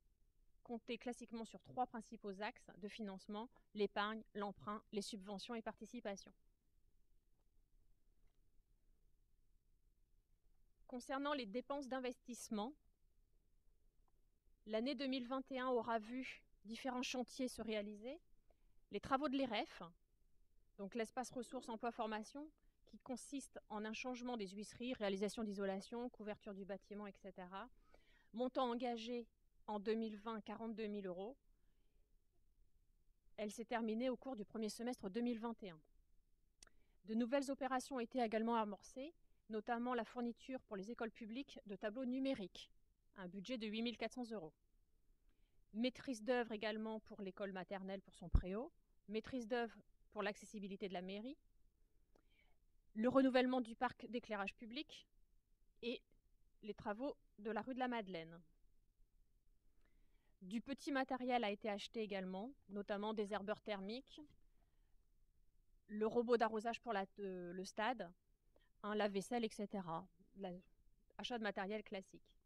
compter classiquement sur 3 principaux axes de financement: l'épargne, l'emprunt, les subventions et participations. Concernant les dépenses d'investissement, l'année 2021 aura vu différents chantiers se réaliser. Les travaux de l'EREF, donc l'espace ressources emploi formation, qui consiste en un changement des huisseries, réalisation d'isolation, couverture du bâtiment, etc. Montant engagé en 2020, 42 000 euros. Elle s'est terminée au cours du premier semestre 2021. De nouvelles opérations ont été également amorcées, notamment la fourniture pour les écoles publiques de tableaux numériques, un budget de 8 400 euros. Maîtrise d'œuvre également pour l'école maternelle pour son préau, maîtrise d'œuvre pour l'accessibilité de la mairie, le renouvellement du parc d'éclairage public et les travaux de la rue de la Madeleine. Du petit matériel a été acheté également, notamment des herbeurs thermiques, le robot d'arrosage pour le stade, un lave-vaisselle, etc. Achat de matériel classique.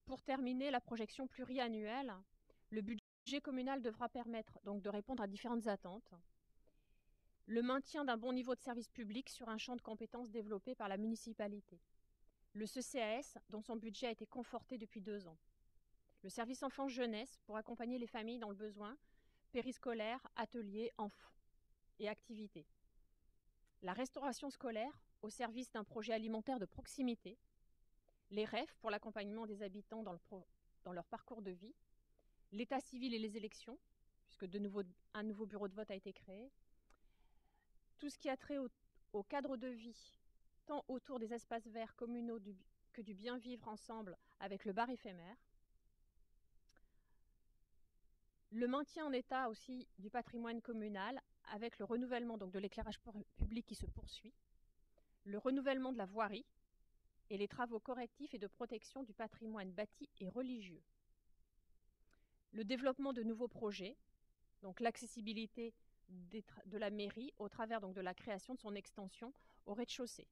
Pour terminer, la projection pluriannuelle, le budget communal devra permettre donc de répondre à différentes attentes. Le maintien d'un bon niveau de service public sur un champ de compétences développé par la municipalité. Le CCAS, dont son budget a été conforté depuis 2 ans. Le service enfance-jeunesse pour accompagner les familles dans le besoin, périscolaire, ateliers et activités. La restauration scolaire au service d'un projet alimentaire de proximité. Les REF pour l'accompagnement des habitants dans leur parcours de vie. L'état civil et les élections, puisque un nouveau bureau de vote a été créé. Tout ce qui a trait au cadre de vie, tant autour des espaces verts communaux que du bien vivre ensemble avec le bar éphémère. Le maintien en état aussi du patrimoine communal avec le renouvellement donc, de l'éclairage public qui se poursuit, le renouvellement de la voirie et les travaux correctifs et de protection du patrimoine bâti et religieux. Le développement de nouveaux projets, donc l'accessibilité de la mairie au travers donc de la création de son extension au rez-de-chaussée.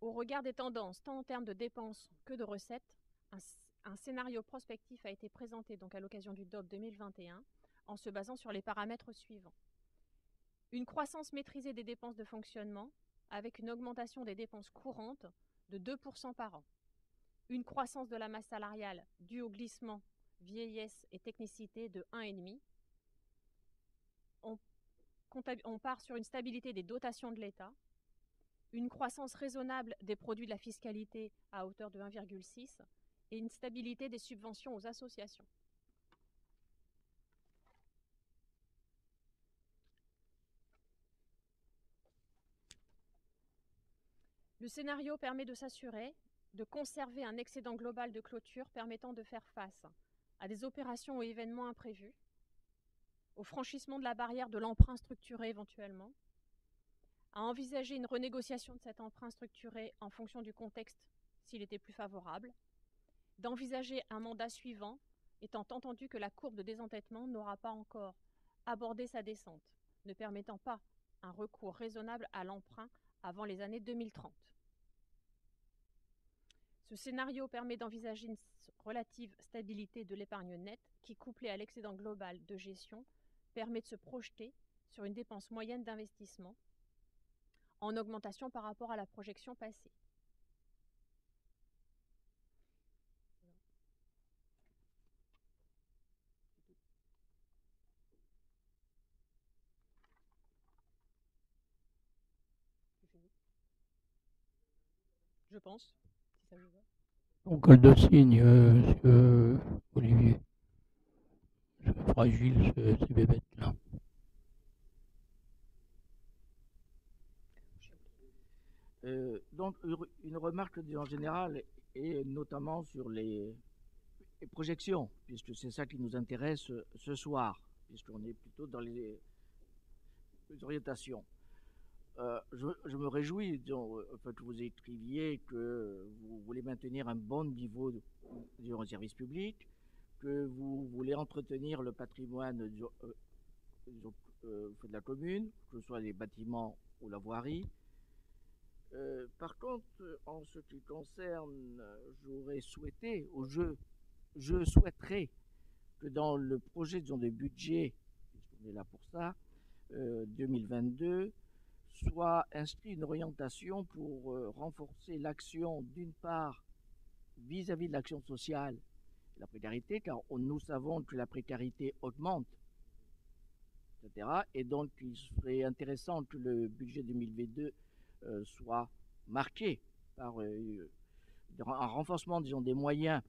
Au regard des tendances, tant en termes de dépenses que de recettes, un scénario prospectif a été présenté donc à l'occasion du DOP 2021 en se basant sur les paramètres suivants. Une croissance maîtrisée des dépenses de fonctionnement avec une augmentation des dépenses courantes de 2% par an. Une croissance de la masse salariale due au glissement, vieillesse et technicité de 1,5. On part sur une stabilité des dotations de l'État, une croissance raisonnable des produits de la fiscalité à hauteur de 1,6 et une stabilité des subventions aux associations. Le scénario permet de s'assurer de conserver un excédent global de clôture permettant de faire face à des opérations ou événements imprévus, au franchissement de la barrière de l'emprunt structuré éventuellement, à envisager une renégociation de cet emprunt structuré en fonction du contexte s'il était plus favorable, d'envisager un mandat suivant, étant entendu que la courbe de désendettement n'aura pas encore abordé sa descente, ne permettant pas un recours raisonnable à l'emprunt avant les années 2030. Ce scénario permet d'envisager une relative stabilité de l'épargne nette qui, couplée à l'excédent global de gestion, permet de se projeter sur une dépense moyenne d'investissement en augmentation par rapport à la projection passée. Je pense, si ça vous va. Donc, deux signes, monsieur Olivier. C'est fragile, ces bébêtes-là. Donc, une remarque en général, et notamment sur les projections, puisque c'est ça qui nous intéresse ce soir, puisqu'on est plutôt dans les orientations. Je me réjouis que vous écriviez que vous voulez maintenir un bon niveau de service public, que vous voulez entretenir le patrimoine de la commune, que ce soit les bâtiments ou la voirie. Par contre, en ce qui concerne, j'aurais souhaité, ou je souhaiterais que dans le projet de budget, puisqu'on est là pour ça, 2022, soit inscrit une orientation pour renforcer l'action d'une part vis-à-vis de l'action sociale et la précarité, car nous savons que la précarité augmente, etc. Et donc il serait intéressant que le budget 2022 soit marqué par un renforcement, disons, des moyens,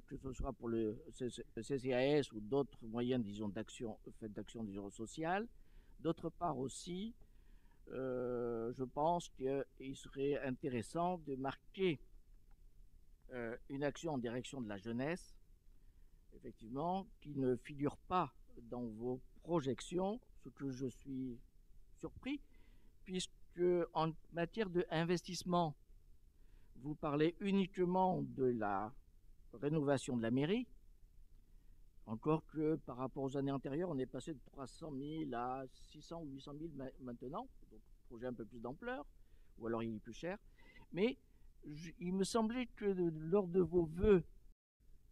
que ce soit pour le CCAS ou d'autres moyens, disons, d'action sociale. D'autre part aussi, je pense qu'il serait intéressant de marquer une action en direction de la jeunesse, effectivement, qui ne figure pas dans vos projections, ce que je suis surpris, puisque en matière d'investissement, vous parlez uniquement de la rénovation de la mairie, encore que par rapport aux années antérieures, on est passé de 300 000 à 600 ou 800 000 maintenant, donc projet un peu plus d'ampleur, ou alors il est plus cher. Mais il me semblait que lors de vos vœux,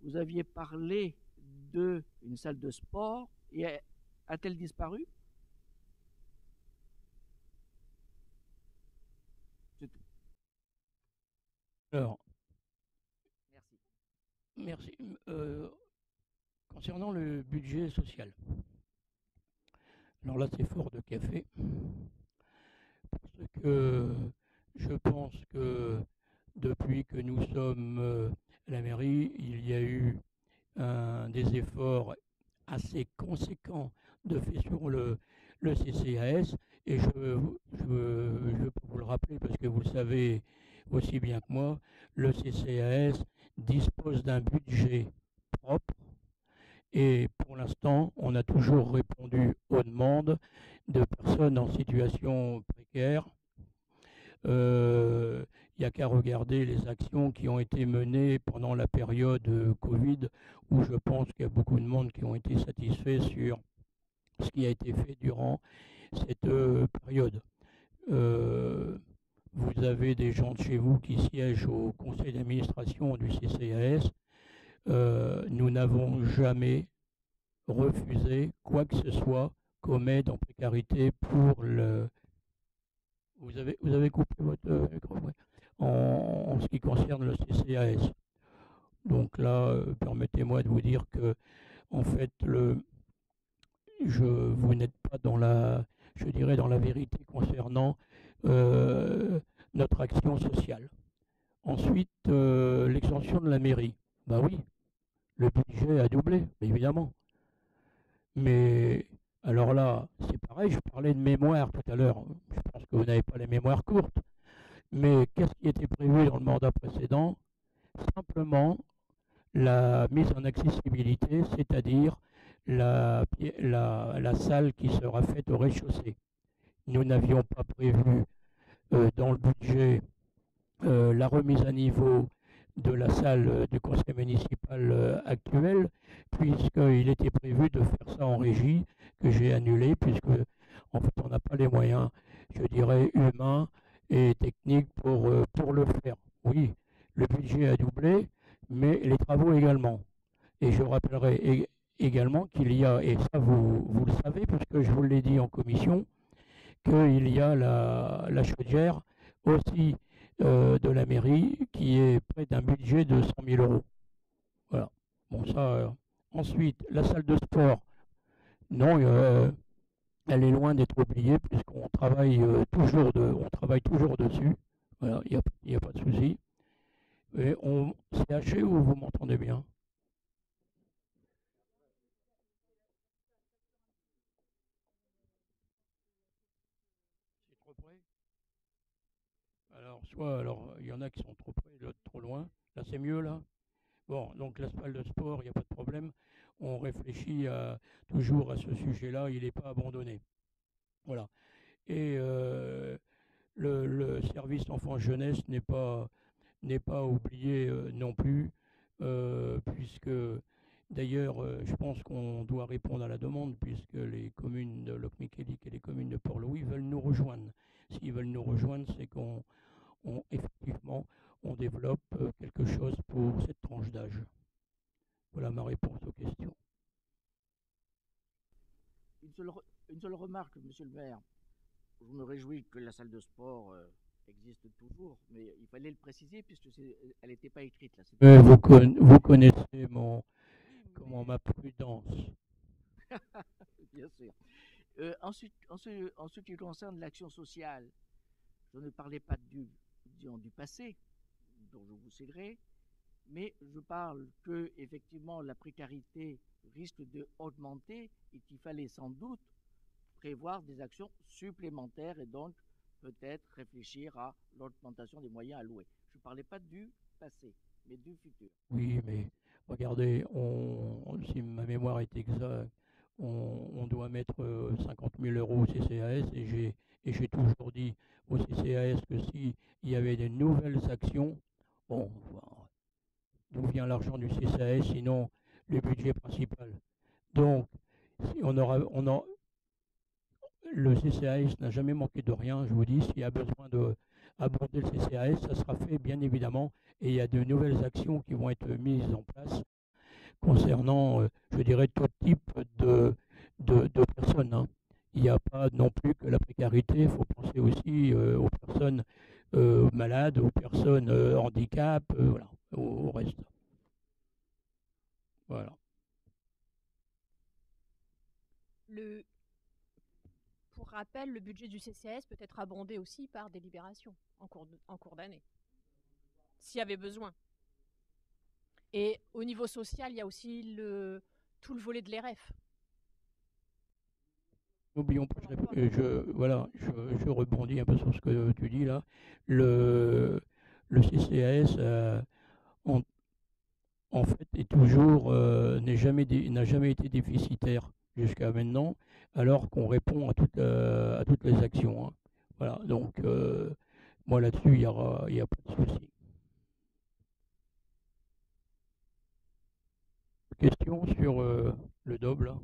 vous aviez parlé d'une salle de sport, et a-t-elle disparu? C'est tout. Alors, Merci. merci. Concernant le budget social, alors là c'est fort de café, parce que je pense que depuis que nous sommes à la mairie, il y a eu des efforts assez conséquents de fait sur le CCAS, et je peux vous le rappeler parce que vous le savez aussi bien que moi, le CCAS dispose d'un budget propre. Et pour l'instant, on a toujours répondu aux demandes de personnes en situation précaire. Il il n'y a qu'à regarder les actions qui ont été menées pendant la période Covid, où je pense qu'il y a beaucoup de monde qui ont été satisfaits sur ce qui a été fait durant cette période. Vous avez des gens de chez vous qui siègent au conseil d'administration du CCAS. Nous n'avons jamais refusé quoi que ce soit comme aide en précarité pour le... Vous avez coupé votre micro, ouais. En ce qui concerne le CCAS. Donc là, permettez-moi de vous dire que, en fait, vous n'êtes pas dans je dirais, dans la vérité concernant notre action sociale. Ensuite, l'extension de la mairie. Ben oui, le budget a doublé, évidemment. Mais alors là, c'est pareil, je parlais de mémoire tout à l'heure. Je pense que vous n'avez pas les mémoires courtes. Mais qu'est-ce qui était prévu dans le mandat précédent? Simplement la mise en accessibilité, c'est-à-dire la salle qui sera faite au rez-de-chaussée. Nous n'avions pas prévu dans le budget la remise à niveau de la salle du conseil municipal actuel, puisqu'il était prévu de faire ça en régie, que j'ai annulé, puisque en fait on n'a pas les moyens, je dirais, humains et techniques pour le faire. Oui, le budget a doublé, mais les travaux également. Et je rappellerai également qu'il y a, et ça vous le savez, puisque je vous l'ai dit en commission, qu'il y a la chaudière aussi de la mairie qui est près d'un budget de 100 000 €. Voilà. Bon, ça. Ensuite, la salle de sport, non, elle est loin d'être oubliée puisqu'on travaille toujours dessus. Voilà, il n'y a pas de souci. Et c'est haché ou vous m'entendez bien? C'est trop près? Alors, il y en a qui sont trop près, d'autres trop loin. Là, c'est mieux, là? Bon, donc la salle de sport, il n'y a pas de problème. On réfléchit toujours à ce sujet-là, il n'est pas abandonné. Voilà. Et le service enfance-jeunesse n'est pas oublié non plus, puisque d'ailleurs, je pense qu'on doit répondre à la demande, puisque les communes de Locmiquélic et les communes de Port-Louis veulent nous rejoindre. S'ils veulent nous rejoindre, c'est effectivement, on développe quelque chose pour cette tranche d'âge. Voilà ma réponse aux questions. Une seule remarque, monsieur le maire. Je me réjouis que la salle de sport existe toujours, mais il fallait le préciser puisque elle n'était pas écrite là. Vous connaissez ma prudence. Bien sûr. Ensuite, en ce qui concerne l'action sociale, je ne parlais pas du passé, dont je vous sais mais je parle que effectivement la précarité risque d'augmenter et qu'il fallait sans doute prévoir des actions supplémentaires et donc peut-être réfléchir à l'augmentation des moyens alloués. Je ne parlais pas du passé, mais du futur. Oui, mais regardez, si ma mémoire est exacte, on doit mettre 50 000 € au CCAS et j'ai toujours dit au CCAS que s'il y avait des nouvelles actions, bon, d'où vient l'argent du CCAS, sinon le budget principal. Donc, si le CCAS n'a jamais manqué de rien, je vous dis, s'il y a besoin d'aborder le CCAS, ça sera fait bien évidemment, et il y a de nouvelles actions qui vont être mises en place concernant, je dirais, tout type de personnes. Hein. Il n'y a pas non plus que la précarité, il faut penser aussi aux personnes malades, aux personnes handicap, voilà, au reste. Voilà. Pour rappel, le budget du CCAS peut être abondé aussi par délibération en cours d'année, s'il y avait besoin. Et au niveau social, il y a aussi tout le volet de l'ERF. N'oublions pas, je rebondis un peu sur ce que tu dis là. Le CCAS, en fait, n'a jamais été déficitaire jusqu'à maintenant, alors qu'on répond à toutes les actions. Hein. Voilà, donc Moi là-dessus, il y a pas de souci. Question sur le DOB là,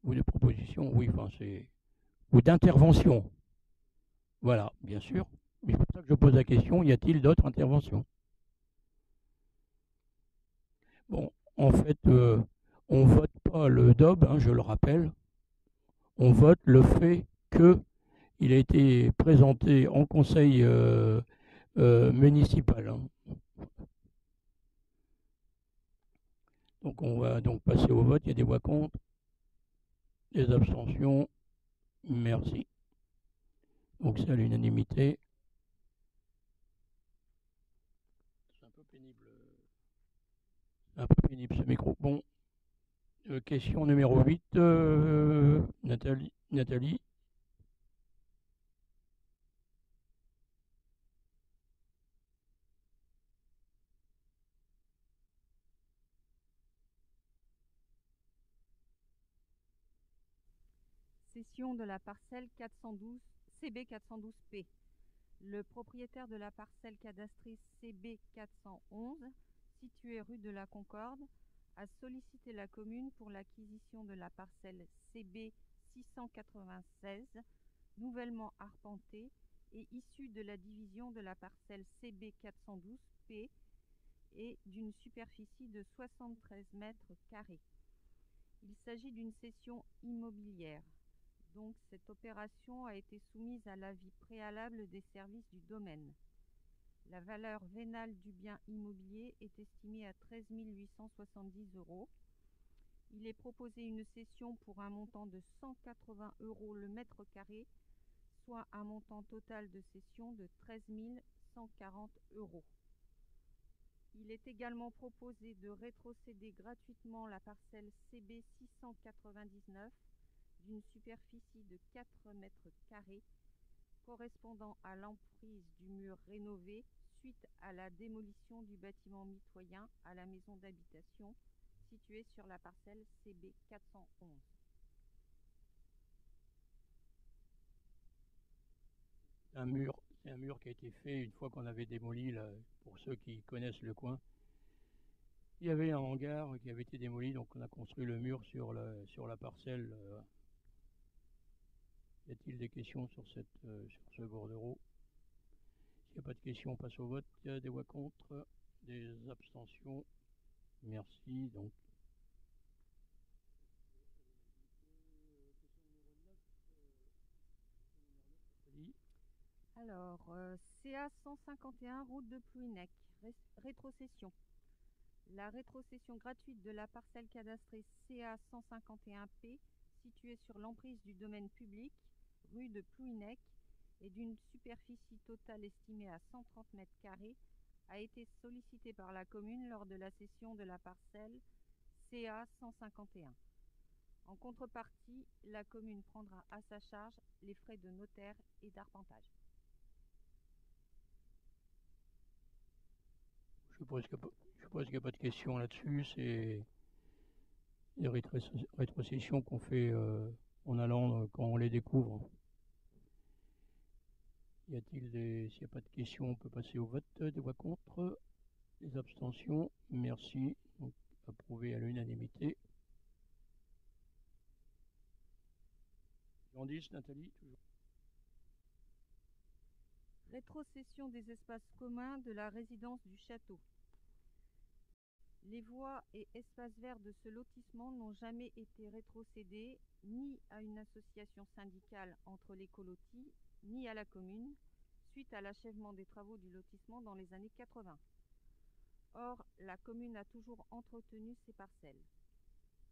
ou des propositions, oui, enfin c'est, ou d'intervention. Voilà, bien sûr. Mais c'est pour ça que je pose la question, y a-t-il d'autres interventions? Bon, en fait, on vote pas le DOB, hein, je le rappelle. On vote le fait qu'il a été présenté en conseil municipal, hein. Donc on va donc passer au vote. Il y a des voix contre, des abstentions. Merci. Donc c'est à l'unanimité. C'est un peu pénible ce micro. Bon, question numéro 8, Nathalie. Cession de la parcelle 412 CB 412P. Le propriétaire de la parcelle cadastrice CB 411, située rue de la Concorde, a sollicité la commune pour l'acquisition de la parcelle CB 696, nouvellement arpentée et issue de la division de la parcelle CB 412P et d'une superficie de 73 mètres carrés. Il s'agit d'une cession immobilière. Donc, cette opération a été soumise à l'avis préalable des services du domaine. La valeur vénale du bien immobilier est estimée à 13 870 €. Il est proposé une cession pour un montant de 180 € le mètre carré, soit un montant total de cession de 13 140 €. Il est également proposé de rétrocéder gratuitement la parcelle CB 699 d'une superficie de 4 mètres carrés correspondant à l'emprise du mur rénové suite à la démolition du bâtiment mitoyen à la maison d'habitation située sur la parcelle CB 411. C'est un mur qui a été fait une fois qu'on avait démoli, là, pour ceux qui connaissent le coin. Il y avait un hangar qui avait été démoli, donc on a construit le mur sur la parcelle. Y a-t-il des questions sur sur ce bordereau? S'il n'y a pas de questions, on passe au vote. Il y a des voix contre, des abstentions. Merci. Donc. Alors, CA 151, route de Plouhinec, rétrocession. La rétrocession gratuite de la parcelle cadastrée CA 151P, située sur l'emprise du domaine public, rue de Plouhinec, et d'une superficie totale estimée à 130 mètres carrés, a été sollicitée par la commune lors de la cession de la parcelle CA 151. En contrepartie, la commune prendra à sa charge les frais de notaire et d'arpentage. Je suppose qu'il n'y a pas de questions là-dessus. C'est des rétrocessions qu'on fait en allant quand on les découvre. S'il n'y a pas de questions, on peut passer au vote. Des voix contre, des abstentions. Merci. Donc, approuvé à l'unanimité. 10, Nathalie, toujours. Rétrocession des espaces communs de la résidence du château. Les voies et espaces verts de ce lotissement n'ont jamais été rétrocédés ni à une association syndicale entre les colotis, ni à la commune, suite à l'achèvement des travaux du lotissement dans les années 80. Or, la commune a toujours entretenu ces parcelles.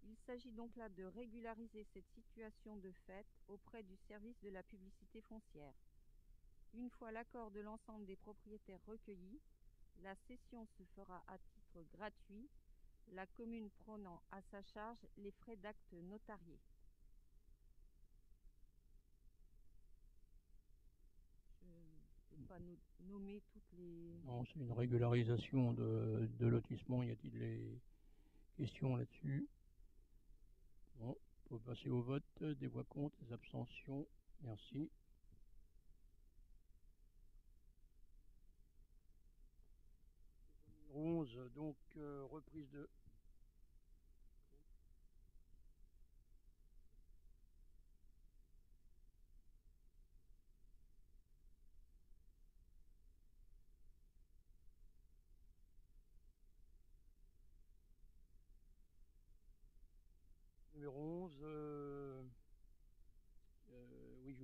Il s'agit donc là de régulariser cette situation de fait auprès du service de la publicité foncière. Une fois l'accord de l'ensemble des propriétaires recueilli, la cession se fera à titre gratuit, la commune prenant à sa charge les frais d'actes notariés. Je ne vais pas nommer toutes les... Non, c'est une régularisation de lotissement. Y a-t-il des questions là-dessus? Bon, on peut passer au vote. Des voix contre, des abstentions. Merci. 11, donc reprise de... Numéro 11, oui,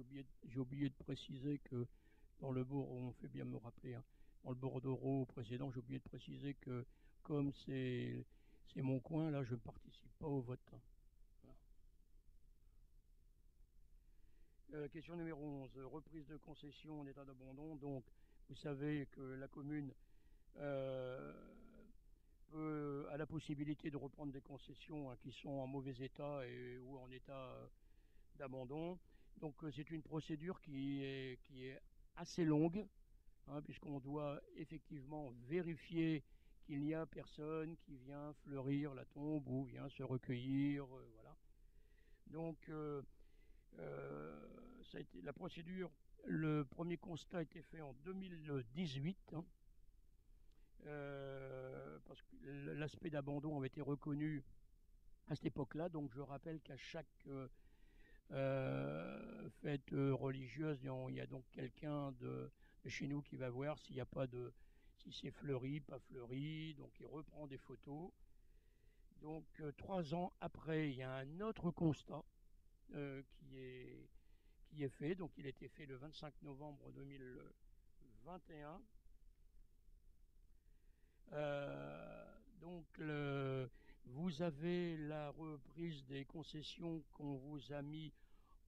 j'ai oublié de préciser que dans le Bordeaux, on fait bien me rappeler, hein, dans le Bordeaux précédent, j'ai oublié de préciser que comme c'est mon coin, là, je ne participe pas au vote. Voilà. Question numéro 11, reprise de concession en état d'abandon. Donc, vous savez que la commune a la possibilité de reprendre des concessions, hein, qui sont en mauvais état ou en état d'abandon. Donc c'est une procédure qui est assez longue, hein, puisqu'on doit effectivement vérifier qu'il n'y a personne qui vient fleurir la tombe ou vient se recueillir. Voilà. Donc ça a été la procédure. Le premier constat a été fait en 2018. Hein, parce que l'aspect d'abandon avait été reconnu à cette époque-là. Donc je rappelle qu'à chaque fête religieuse, il y a donc quelqu'un de chez nous qui va voir s'il n'y a pas de, si c'est fleuri, pas fleuri, donc il reprend des photos. Donc 3 ans après, il y a un autre constat qui est fait. Donc il a été fait le 25 novembre 2021. Donc vous avez la reprise des concessions qu'on vous a mis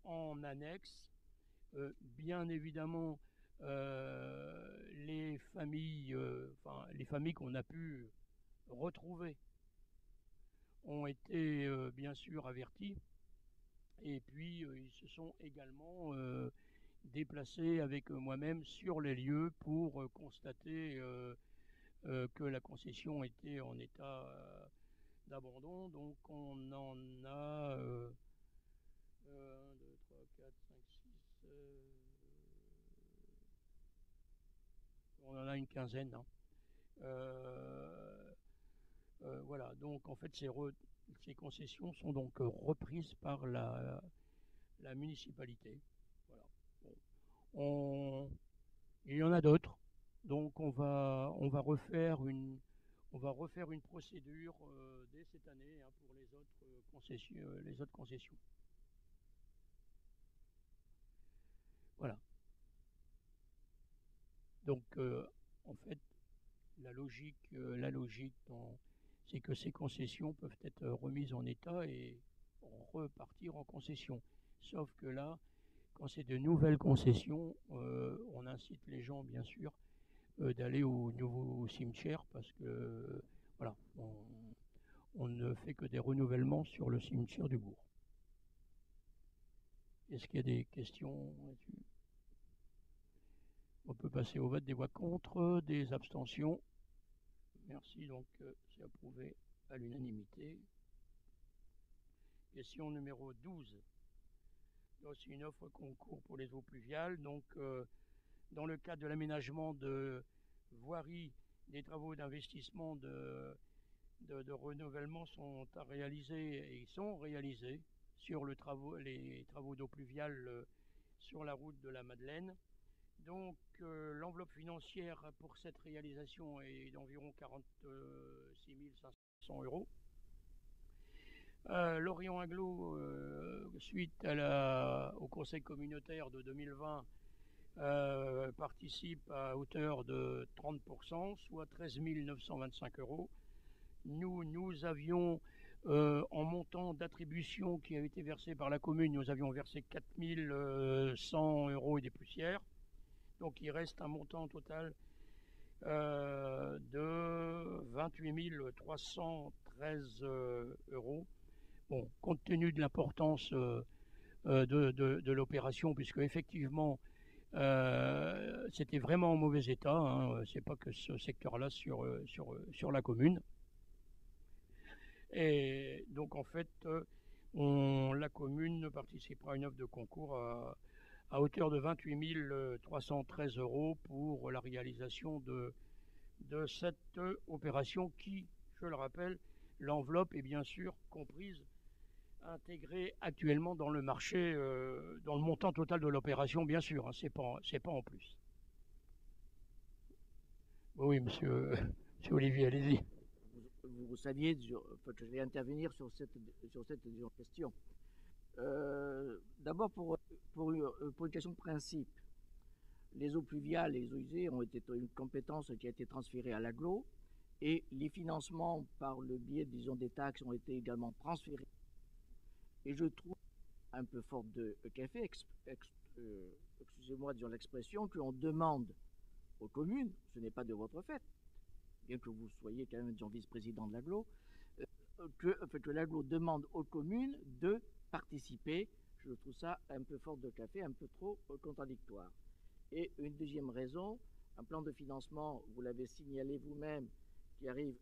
en annexe. Bien évidemment, les familles qu'on a pu retrouver ont été bien sûr avertis, et puis ils se sont également déplacés avec moi-même sur les lieux pour constater que la concession était en état d'abandon. Donc on en a 1, 2, 3, 4, 5, 6, on en a une quinzaine. Hein. Voilà, donc en fait ces concessions sont donc reprises par la municipalité. Voilà. Bon. Il y en a d'autres, donc on va refaire une procédure dès cette année, hein, pour les autres concessions. Voilà. Donc en fait la logique c'est que ces concessions peuvent être remises en état et repartir en concession. Sauf que là, quand c'est de nouvelles concessions, on incite les gens bien sûr d'aller au nouveau cimetière, parce que voilà, on ne fait que des renouvellements sur le cimetière du bourg. Est-ce qu'il y a des questions là-dessus? On peut passer au vote. Des voix contre, des abstentions. Merci, donc c'est approuvé à l'unanimité. Question numéro 12. C'est une offre concours pour les eaux pluviales. Donc dans le cadre de l'aménagement de voirie, des travaux d'investissement de renouvellement sont à réaliser, et ils sont réalisés sur les travaux d'eau pluviale sur la route de la Madeleine. Donc l'enveloppe financière pour cette réalisation est d'environ 46 500 €. Lorient Agglo, suite au conseil communautaire de 2020, participe à hauteur de 30%, soit 13 925 €. Nous avions, en montant d'attribution qui avait été versé par la commune, nous avions versé 4 100 € et des poussières. Donc il reste un montant total de 28 313 €. Bon, compte tenu de l'importance de l'opération, puisque effectivement c'était vraiment en mauvais état, hein, c'est pas que ce secteur-là sur la commune. Et donc en fait la commune participera à une offre de concours à hauteur de 28 313 € pour la réalisation de cette opération qui, je le rappelle, l'enveloppe est bien sûr comprise, intégrée actuellement dans le marché, dans le montant total de l'opération, bien sûr, hein, c'est pas en plus. Oui, monsieur Olivier, allez-y. Vous saviez que je vais intervenir sur cette question. D'abord, pour une question de principe, les eaux pluviales et les eaux usées ont été une compétence qui a été transférée à l'agglo, et les financements par le biais, disons, des taxes ont été également transférés. Et je trouve un peu forte de café, excusez-moi, disons l'expression, qu'on demande aux communes, ce n'est pas de votre fait, bien que vous soyez quand même, disons, vice-président de l'agglo, que l'agglo demande aux communes de participer. Je trouve ça un peu fort de café, un peu trop contradictoire. Et une deuxième raison, un plan de financement, vous l'avez signalé vous-même, qui arrive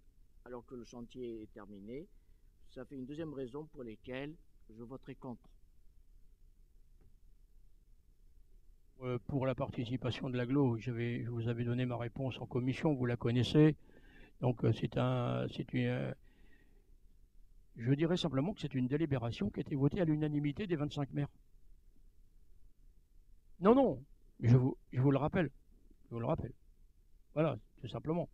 alors que le chantier est terminé. Ça fait une deuxième raison pour laquelle je voterai contre. Pour la participation de l'agglo, je vous avais donné ma réponse en commission, vous la connaissez. Donc je dirais simplement que c'est une délibération qui a été votée à l'unanimité des 25 maires. Non, je vous le rappelle. Je vous le rappelle. Voilà, tout simplement.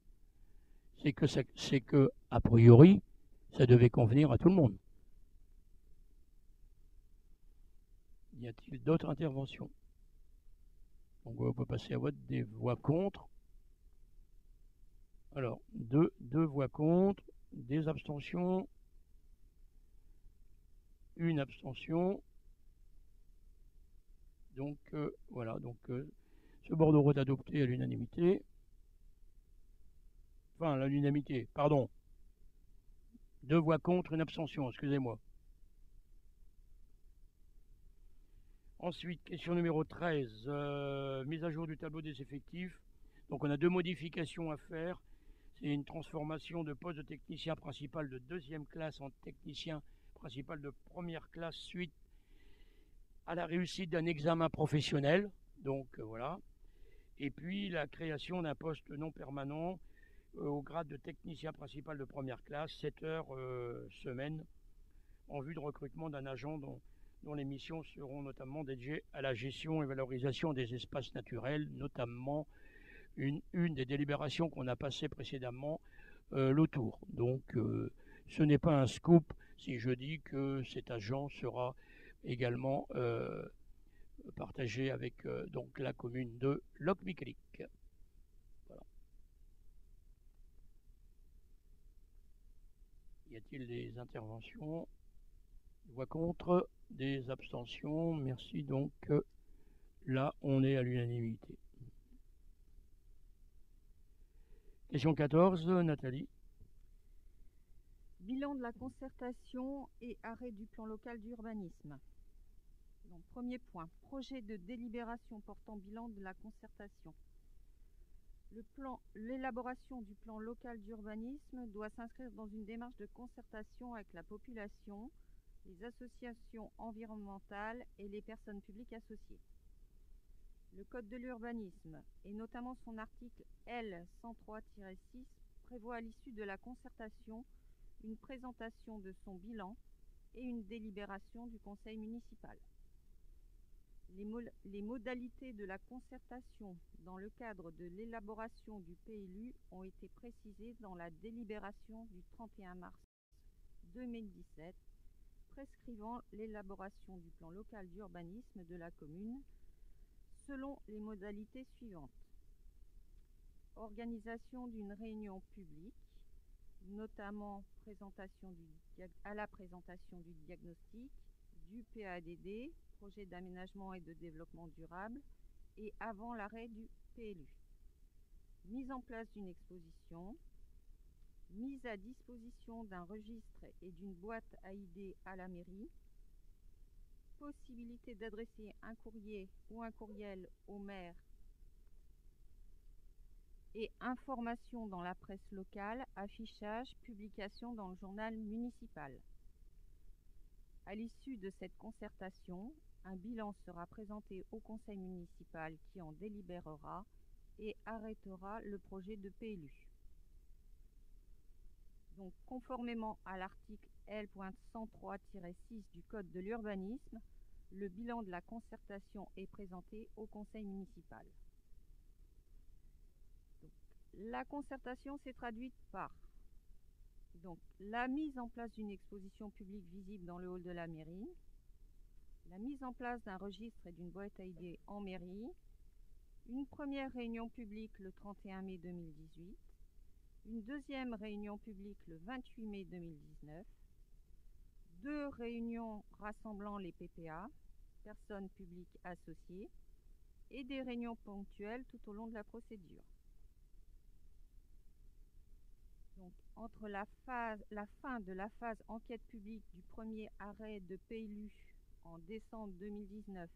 C'est que, a priori, ça devait convenir à tout le monde. Y a-t-il d'autres interventions? Donc on peut passer à vote des voix contre. Alors, deux voix contre, des abstentions, une abstention. Donc voilà, ce bordereau est adopté à l'unanimité. Enfin, à l'unanimité, pardon. 2 voix contre, une abstention, excusez-moi. Ensuite, question numéro 13, mise à jour du tableau des effectifs. Donc on a 2 modifications à faire. C'est une transformation de poste de technicien principal de 2e classe en technicien principal de 1re classe suite à la réussite d'un examen professionnel. Donc voilà. Et puis la création d'un poste non permanent au grade de technicien principal de 1re classe, 7 heures semaine, en vue de recrutement d'un agent dont les missions seront notamment dédiées à la gestion et valorisation des espaces naturels, notamment une des délibérations qu'on a passées précédemment, l'autour. Donc ce n'est pas un scoop si je dis que cet agent sera également partagé avec donc la commune de Locmiquélic. Voilà. Y a-t-il des interventions? Voix contre, des abstentions. Merci. Donc là, on est à l'unanimité. Question 14, Nathalie. Bilan de la concertation et arrêt du plan local d'urbanisme. Donc, premier point, projet de délibération portant bilan de la concertation. L'élaboration du plan local d'urbanisme doit s'inscrire dans une démarche de concertation avec la population, les associations environnementales et les personnes publiques associées. Le Code de l'urbanisme, et notamment son article L 103-6, prévoit à l'issue de la concertation une présentation de son bilan et une délibération du conseil municipal. Les modalités de la concertation dans le cadre de l'élaboration du PLU ont été précisées dans la délibération du 31 mars 2017 prescrivant l'élaboration du plan local d'urbanisme de la commune selon les modalités suivantes. Organisation d'une réunion publique, notamment à la présentation du diagnostic, du PADD, projet d'aménagement et de développement durable, et avant l'arrêt du PLU. Mise en place d'une exposition, mise à disposition d'un registre et d'une boîte à idées à la mairie, possibilité d'adresser un courrier ou un courriel au maire et information dans la presse locale, affichage, publication dans le journal municipal. À l'issue de cette concertation, un bilan sera présenté au conseil municipal qui en délibérera et arrêtera le projet de PLU. Donc, conformément à l'article L.103-6 du Code de l'urbanisme, le bilan de la concertation est présenté au conseil municipal. Donc, la concertation s'est traduite par la mise en place d'une exposition publique visible dans le hall de la mairie, la mise en place d'un registre et d'une boîte à idées en mairie, une première réunion publique le 31 mai 2018, une deuxième réunion publique le 28 mai 2019, 2 réunions rassemblant les PPA, personnes publiques associées, et des réunions ponctuelles tout au long de la procédure. Donc, entre la fin de la phase enquête publique du premier arrêt de PLU en décembre 2019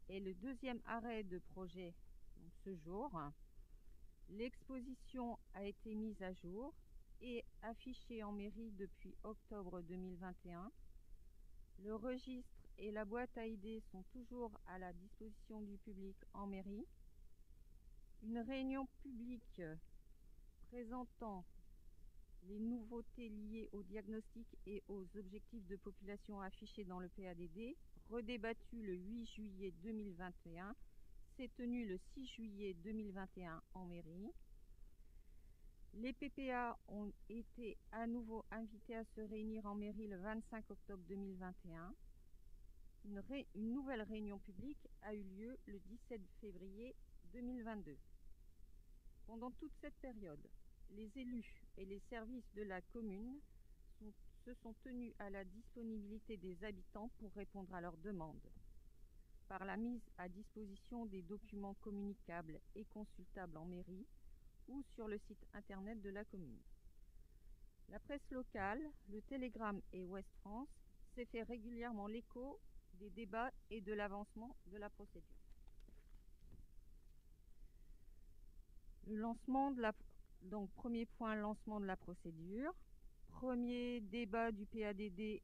et le deuxième arrêt de projet donc ce jour, l'exposition a été mise à jour et affichée en mairie depuis octobre 2021. Le registre et la boîte à idées sont toujours à la disposition du public en mairie. Une réunion publique présentant les nouveautés liées au diagnostic et aux objectifs de population affichés dans le PADD, redébattue le 8 juillet 2021, s'est tenue le 6 juillet 2021 en mairie. Les PPA ont été à nouveau invités à se réunir en mairie le 25 octobre 2021. Une nouvelle réunion publique a eu lieu le 17 février 2022. Pendant toute cette période, les élus et les services de la commune se sont tenus à la disponibilité des habitants pour répondre à leurs demandes, par la mise à disposition des documents communicables et consultables en mairie ou sur le site internet de la commune. La presse locale, le Télégramme et Ouest France s'est fait régulièrement l'écho des débats et de l'avancement de la procédure. Le lancement de la Donc, premier point, lancement de la procédure. Premier débat du PADD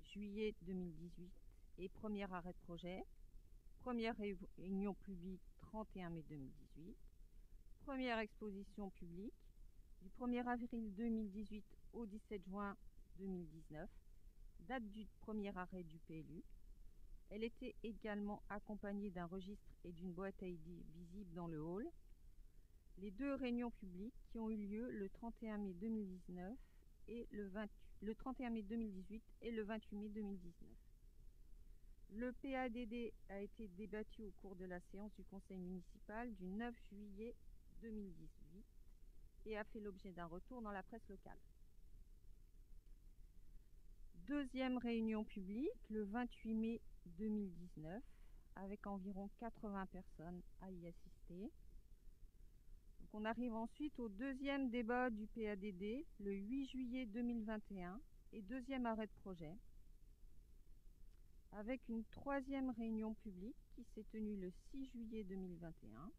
juillet 2018 et premier arrêt de projet. Première réunion publique 31 mai 2018. Première exposition publique du 1er avril 2018 au 17 juin 2019. Date du premier arrêt du PLU. Elle était également accompagnée d'un registre et d'une boîte à idées visible dans le hall. Les 2 réunions publiques qui ont eu lieu le 31 mai 2019 et le 31 mai 2018 et le 28 mai 2019. Le PADD a été débattu au cours de la séance du conseil municipal du 9 juillet 2018 et a fait l'objet d'un retour dans la presse locale. Deuxième réunion publique le 28 mai 2019 avec environ 80 personnes à y assister. On arrive ensuite au deuxième débat du PADD le 8 juillet 2021 et deuxième arrêt de projet, avec une troisième réunion publique qui s'est tenue le 6 juillet 2021.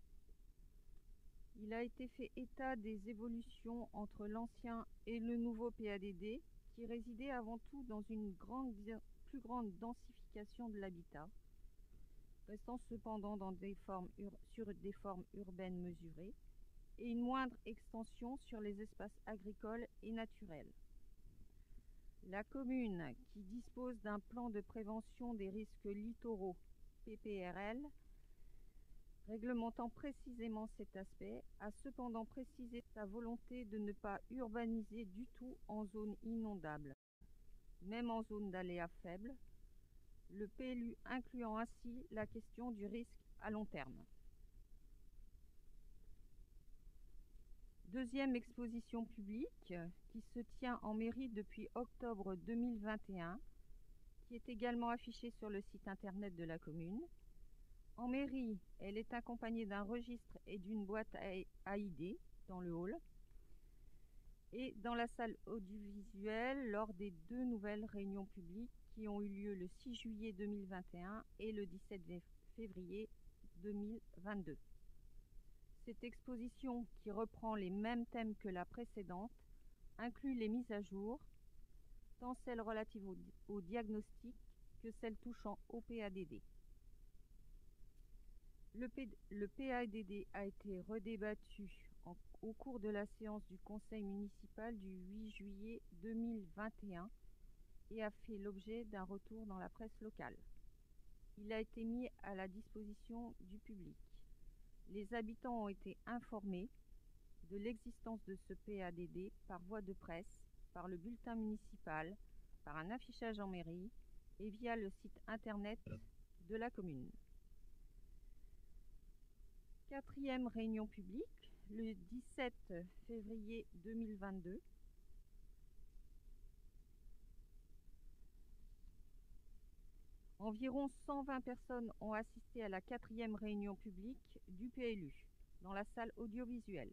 Il a été fait état des évolutions entre l'ancien et le nouveau PADD qui résidait avant tout dans une plus grande densification de l'habitat, restant cependant sur des formes urbaines mesurées, et une moindre extension sur les espaces agricoles et naturels. La commune, qui dispose d'un plan de prévention des risques littoraux, PPRL, réglementant précisément cet aspect, a cependant précisé sa volonté de ne pas urbaniser du tout en zone inondable, même en zone d'aléa faible, le PLU incluant ainsi la question du risque à long terme. Deuxième exposition publique qui se tient en mairie depuis octobre 2021, qui est également affichée sur le site internet de la commune. En mairie, elle est accompagnée d'un registre et d'une boîte à idées dans le hall et dans la salle audiovisuelle lors des 2 nouvelles réunions publiques qui ont eu lieu le 6 juillet 2021 et le 17 février 2022. Cette exposition, qui reprend les mêmes thèmes que la précédente, inclut les mises à jour, tant celles relatives au diagnostic que celles touchant au PADD. Le PADD a été redébattu au cours de la séance du conseil municipal du 8 juillet 2021 et a fait l'objet d'un retour dans la presse locale. Il a été mis à la disposition du public. Les habitants ont été informés de l'existence de ce PADD par voie de presse, par le bulletin municipal, par un affichage en mairie et via le site internet de la commune. 4e réunion publique, le 17 février 2022. Environ 120 personnes ont assisté à la 4e réunion publique du PLU dans la salle audiovisuelle.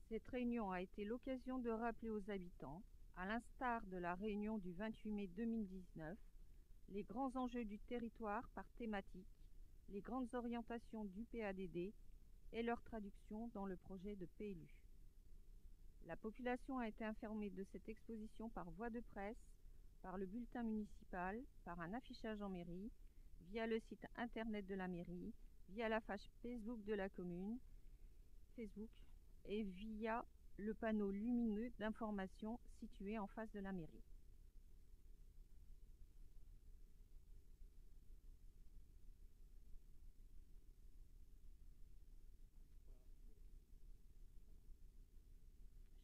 Cette réunion a été l'occasion de rappeler aux habitants, à l'instar de la réunion du 28 mai 2019, les grands enjeux du territoire par thématique, les grandes orientations du PADD et leur traduction dans le projet de PLU. La population a été informée de cette exposition par voie de presse, par le bulletin municipal, par un affichage en mairie, via le site internet de la mairie, via la page Facebook de la commune, Facebook, et via le panneau lumineux d'information situé en face de la mairie.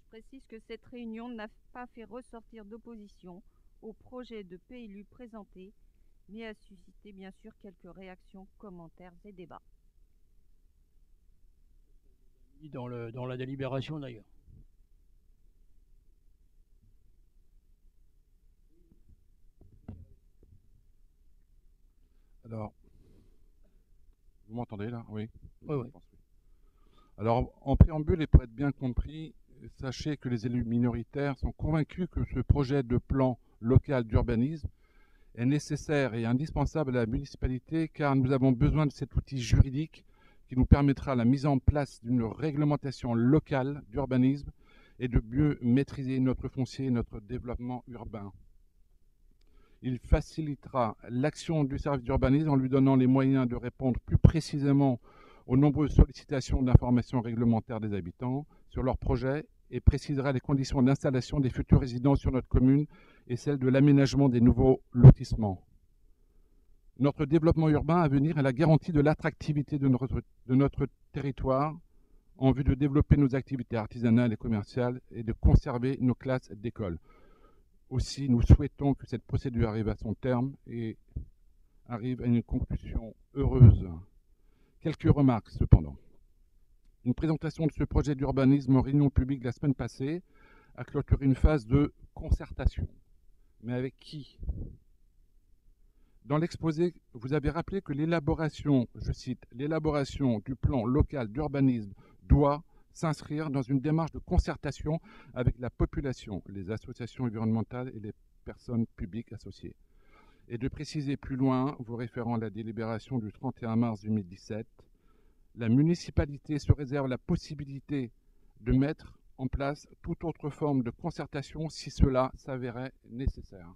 Je précise que cette réunion n'a pas fait ressortir d'opposition au projet de PLU présenté, mais a suscité bien sûr quelques réactions, commentaires et débats. Dans la délibération d'ailleurs. Alors, vous m'entendez là? Oui. Oui, oui. Alors, en préambule et pour être bien compris, sachez que les élus minoritaires sont convaincus que ce projet de plan local d'urbanisme est nécessaire et indispensable à la municipalité car nous avons besoin de cet outil juridique qui nous permettra la mise en place d'une réglementation locale d'urbanisme et de mieux maîtriser notre foncier et notre développement urbain. Il facilitera l'action du service d'urbanisme en lui donnant les moyens de répondre plus précisément aux nombreuses sollicitations d'informations réglementaires des habitants sur leurs projets et précisera les conditions d'installation des futurs résidents sur notre commune et celles de l'aménagement des nouveaux lotissements. Notre développement urbain à venir est la garantie de l'attractivité de notre territoire en vue de développer nos activités artisanales et commerciales et de conserver nos classes d'école. Aussi, nous souhaitons que cette procédure arrive à son terme et arrive à une conclusion heureuse. Quelques remarques cependant. Une présentation de ce projet d'urbanisme en réunion publique la semaine passée a clôturé une phase de concertation. Mais avec qui? Dans l'exposé, vous avez rappelé que l'élaboration, je cite, l'élaboration du plan local d'urbanisme doit s'inscrire dans une démarche de concertation avec la population, les associations environnementales et les personnes publiques associées. Et de préciser plus loin, vous référant à la délibération du 31 mars 2017, la municipalité se réserve la possibilité de mettre en place toute autre forme de concertation si cela s'avérait nécessaire.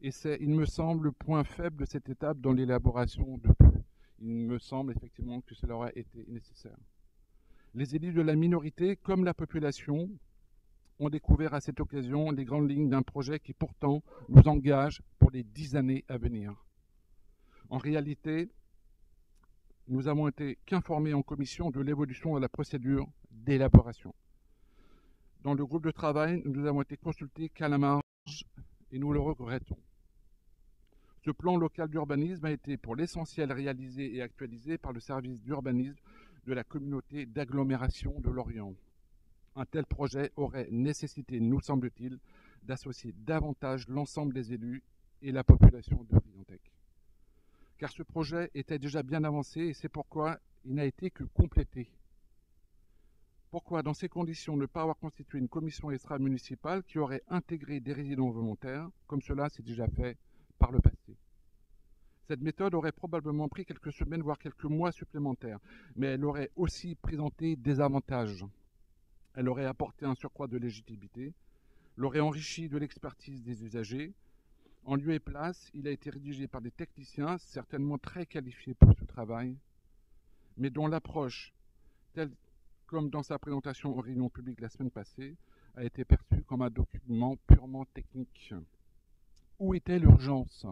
Et c'est, il me semble, le point faible de cette étape dans l'élaboration de PLU. Il me semble effectivement que cela aurait été nécessaire. Les élus de la minorité, comme la population, ont découvert à cette occasion les grandes lignes d'un projet qui pourtant nous engage pour les 10 années à venir. En réalité, nous avons été qu'informés en commission de l'évolution de la procédure d'élaboration. Dans le groupe de travail, nous avons été consultés qu'à la marge et nous le regrettons. Ce plan local d'urbanisme a été pour l'essentiel réalisé et actualisé par le service d'urbanisme de la communauté d'agglomération de Lorient. Un tel projet aurait nécessité, nous semble-t-il, d'associer davantage l'ensemble des élus et la population de Riantec. Car ce projet était déjà bien avancé et c'est pourquoi il n'a été que complété. Pourquoi, dans ces conditions, ne pas avoir constitué une commission extra-municipale qui aurait intégré des résidents volontaires, comme cela s'est déjà fait par le passé? Cette méthode aurait probablement pris quelques semaines, voire quelques mois supplémentaires, mais elle aurait aussi présenté des avantages. Elle aurait apporté un surcroît de légitimité, l'aurait enrichi de l'expertise des usagers. En lieu et place, il a été rédigé par des techniciens, certainement très qualifiés pour ce travail, mais dont l'approche, telle comme dans sa présentation aux réunions publiques la semaine passée, a été perçu comme un document purement technique. Où était l'urgence?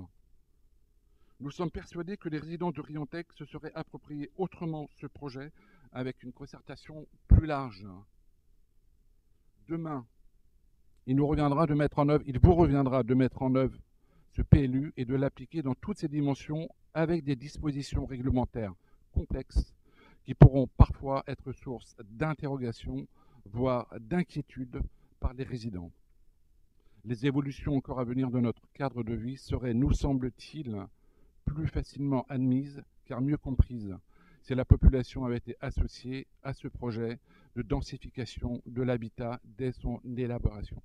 Nous sommes persuadés que les résidents de Riantec se seraient approprié autrement ce projet avec une concertation plus large. Demain, il vous reviendra de mettre en œuvre ce PLU et de l'appliquer dans toutes ses dimensions avec des dispositions réglementaires complexes qui pourront parfois être source d'interrogation, voire d'inquiétude par les résidents. Les évolutions encore à venir de notre cadre de vie seraient, nous semble-t-il, plus facilement admises car mieux comprises si la population avait été associée à ce projet de densification de l'habitat dès son élaboration.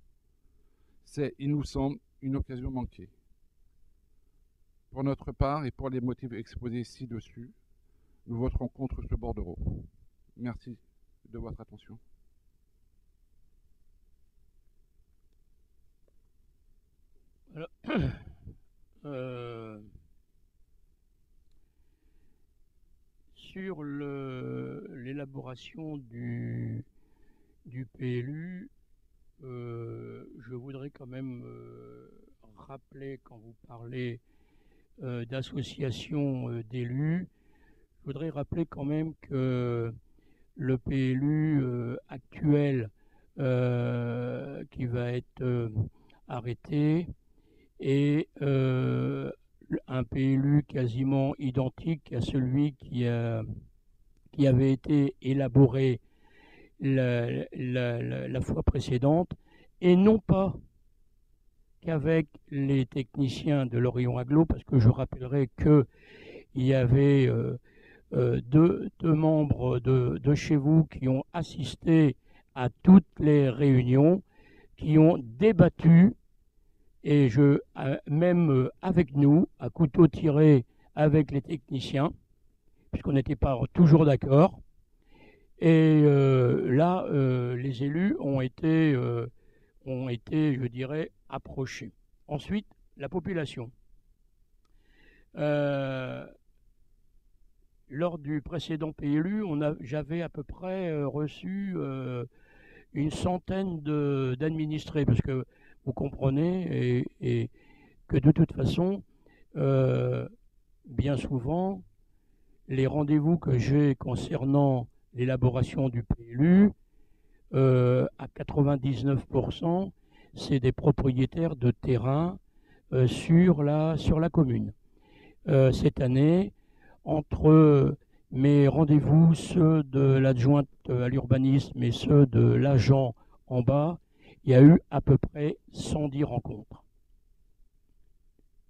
C'est, il nous semble, une occasion manquée. Pour notre part et pour les motifs exposés ci-dessus, nous voterons contre ce bordereau. Merci de votre attention. Alors, sur l'élaboration du PLU, je voudrais quand même rappeler, quand vous parlez d'associations d'élus, je voudrais rappeler quand même que le PLU actuel qui va être arrêté est un PLU quasiment identique à celui qui avait été élaboré la fois précédente, et non pas qu'avec les techniciens de Lorient Agglo, parce que je rappellerai qu'il y avait deux membres de chez vous qui ont assisté à toutes les réunions, qui ont débattu, et même avec nous, à couteau tiré avec les techniciens, puisqu'on n'était pas toujours d'accord. Et là, les élus ont été, je dirais, approchés. Ensuite, la population. Lors du précédent PLU, j'avais à peu près reçu une centaine d'administrés, parce que vous comprenez et que de toute façon, bien souvent, les rendez-vous que j'ai concernant l'élaboration du PLU, à 99%, c'est des propriétaires de terrain sur la commune. Cette année, entre mes rendez-vous, ceux de l'adjointe à l'urbanisme et ceux de l'agent en bas, il y a eu à peu près 110 rencontres.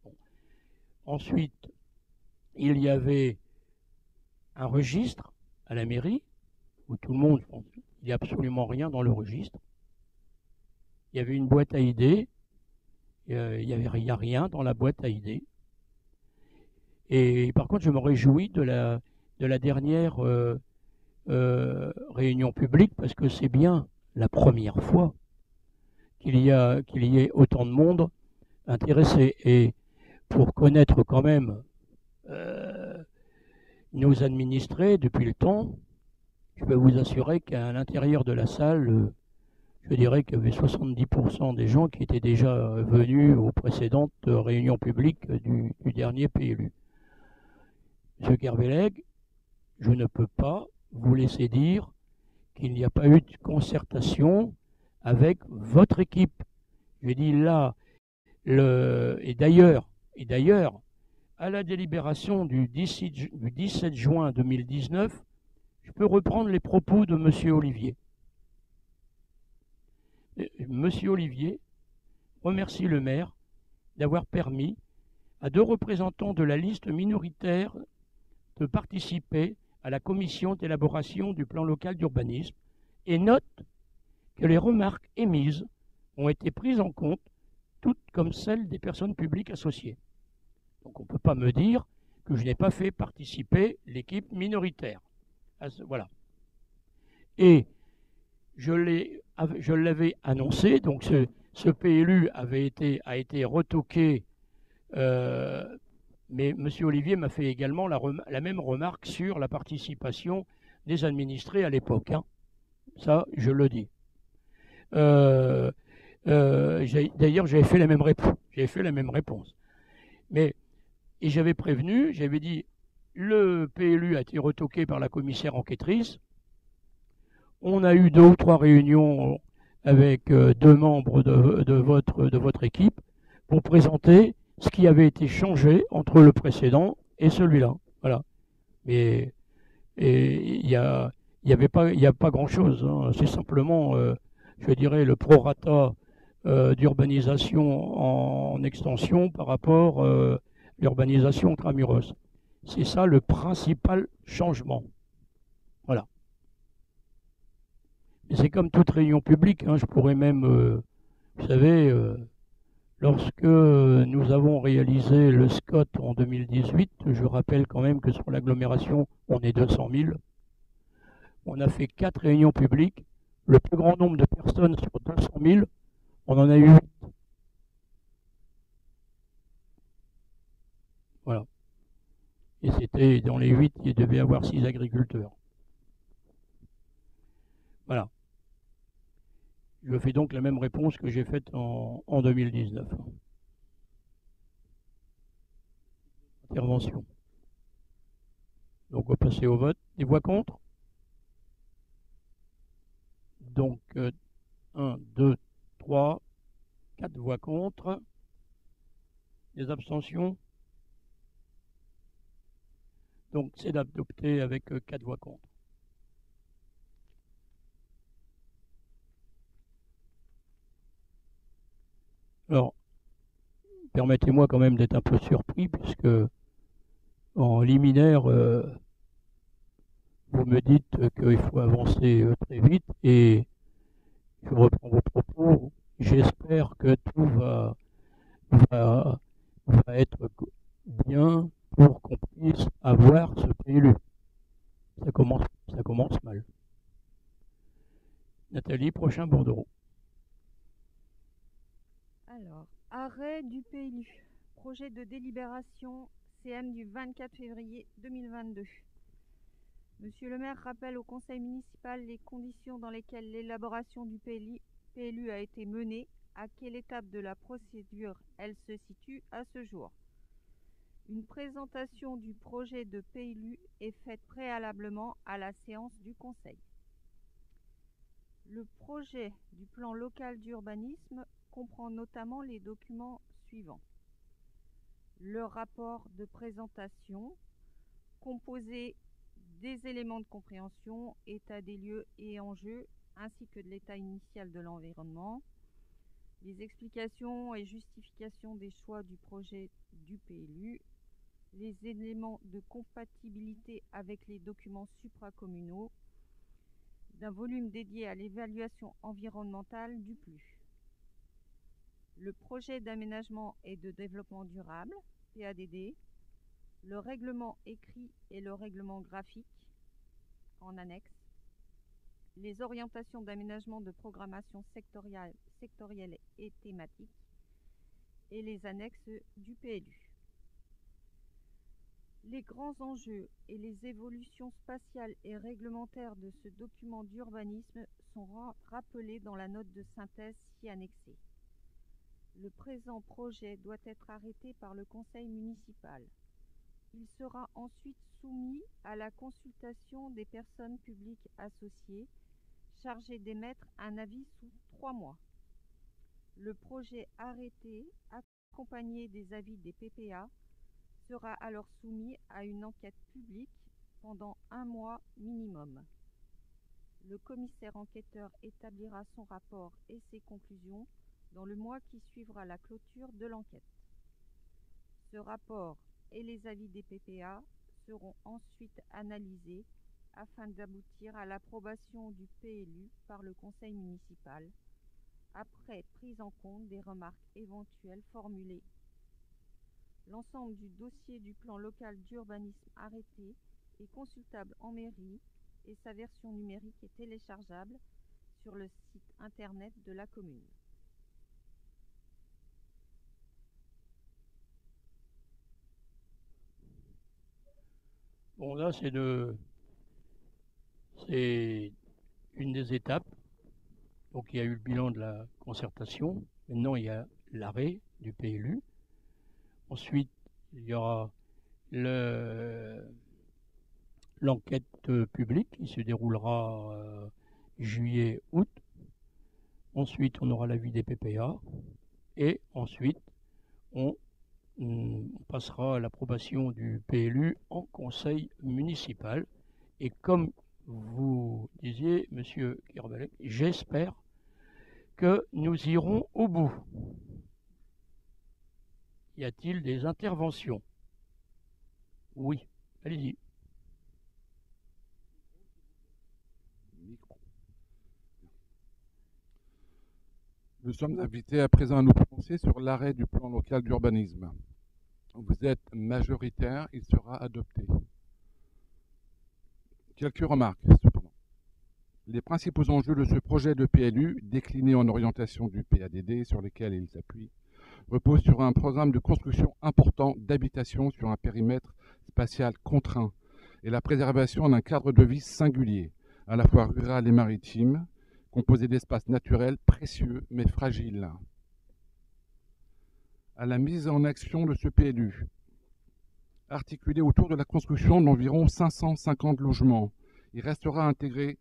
Bon. Ensuite, il y avait un registre à la mairie, où tout le monde, il n'y a absolument rien dans le registre. Il y avait une boîte à idées, il n'y a rien dans la boîte à idées. Et par contre, je me réjouis de la dernière réunion publique, parce que c'est bien la première fois qu'il y ait autant de monde intéressé. Et pour connaître quand même nos administrés depuis le temps, je peux vous assurer qu'à l'intérieur de la salle, je dirais qu'il y avait 70% des gens qui étaient déjà venus aux précédentes réunions publiques du dernier PLU. Monsieur Kerveleg, je ne peux pas vous laisser dire qu'il n'y a pas eu de concertation avec votre équipe. Je dis là, et d'ailleurs, à la délibération du 17 juin 2019, je peux reprendre les propos de M. Olivier. M. Olivier remercie le maire d'avoir permis à 2 représentants de la liste minoritaire de participer à la commission d'élaboration du plan local d'urbanisme et note que les remarques émises ont été prises en compte, toutes comme celles des personnes publiques associées. Donc on ne peut pas me dire que je n'ai pas fait participer l'équipe minoritaire. Voilà. Et je l'avais annoncé, donc ce PLU a été retoqué, mais M. Olivier m'a fait également la même remarque sur la participation des administrés à l'époque. Hein. Ça, je le dis. D'ailleurs, j'avais fait la même réponse. J'avais fait la même réponse. Mais, et j'avais prévenu, j'avais dit, le PLU a été retoqué par la commissaire enquêtrice. On a eu 2 ou 3 réunions avec 2 membres de votre équipe pour présenter ce qui avait été changé entre le précédent et celui-là. Voilà. Mais il y a pas grand-chose, hein. C'est simplement, je dirais, le prorata d'urbanisation en extension par rapport à l'urbanisation intramuros. C'est ça le principal changement. Voilà. Mais c'est comme toute réunion publique, hein. Je pourrais même, vous savez, lorsque nous avons réalisé le SCOT en 2018, je rappelle quand même que sur l'agglomération, on est 200 000. On a fait 4 réunions publiques. Le plus grand nombre de personnes sur 200 000, on en a eu 8. Voilà. Et c'était dans les 8, il devait y avoir 6 agriculteurs. Voilà. Je fais donc la même réponse que j'ai faite en 2019. Intervention. Donc on va passer au vote. Des voix contre? Donc 1, 2, 3, 4 voix contre. Des abstentions? Donc c'est adopté avec 4 voix contre. Alors, permettez-moi quand même d'être un peu surpris, puisque en liminaire, vous me dites qu'il faut avancer très vite, et je reprends vos propos. J'espère que tout va être bien pour qu'on puisse avoir ce PLU. Ça commence mal. Nathalie, prochain bordereau. Alors, arrêt du PLU. Projet de délibération CM du 24 février 2022. Monsieur le maire rappelle au conseil municipal les conditions dans lesquelles l'élaboration du PLU a été menée, à quelle étape de la procédure elle se situe à ce jour. Une présentation du projet de PLU est faite préalablement à la séance du conseil. Le projet du plan local d'urbanisme comprend notamment les documents suivants. Le rapport de présentation, composé des éléments de compréhension, état des lieux et enjeux, ainsi que de l'état initial de l'environnement, les explications et justifications des choix du projet du PLU, les éléments de compatibilité avec les documents supracommunaux, d'un volume dédié à l'évaluation environnementale du PLU. Le projet d'aménagement et de développement durable, PADD, le règlement écrit et le règlement graphique en annexe, les orientations d'aménagement de programmation sectorielle et thématique et les annexes du PLU. Les grands enjeux et les évolutions spatiales et réglementaires de ce document d'urbanisme sont rappelés dans la note de synthèse ci annexée. Le présent projet doit être arrêté par le conseil municipal. Il sera ensuite soumis à la consultation des personnes publiques associées, chargées d'émettre un avis sous 3 mois. Le projet arrêté, accompagné des avis des PPA, sera alors soumis à une enquête publique pendant 1 mois minimum. Le commissaire enquêteur établira son rapport et ses conclusions dans le mois qui suivra la clôture de l'enquête. Ce rapport et les avis des PPA seront ensuite analysés afin d'aboutir à l'approbation du PLU par le conseil municipal, après prise en compte des remarques éventuelles formulées. L'ensemble du dossier du plan local d'urbanisme arrêté est consultable en mairie et sa version numérique est téléchargeable sur le site internet de la commune. Bon, là, c'est une des étapes. Donc il y a eu le bilan de la concertation. Maintenant, il y a l'arrêt du PLU. Ensuite, il y aura l'enquête publique qui se déroulera juillet-août. Ensuite, on aura l'avis des PPA. Et ensuite, on passera à l'approbation du PLU en conseil municipal. Et comme vous disiez, monsieur Kerbalek, j'espère que nous irons au bout. Y a-t-il des interventions? Oui, allez-y. Nous sommes invités à présent à nous prononcer sur l'arrêt du plan local d'urbanisme. Vous êtes majoritaire, il sera adopté. Quelques remarques, cependant. Les principaux enjeux de ce projet de PLU, décliné en orientation du PADD sur lesquels il s'appuie, reposent sur un programme de construction important d'habitation sur un périmètre spatial contraint et la préservation d'un cadre de vie singulier, à la fois rural et maritime, composé d'espaces naturels précieux mais fragiles. À la mise en action de ce PLU, articulé autour de la construction d'environ 550 logements, il restera intégré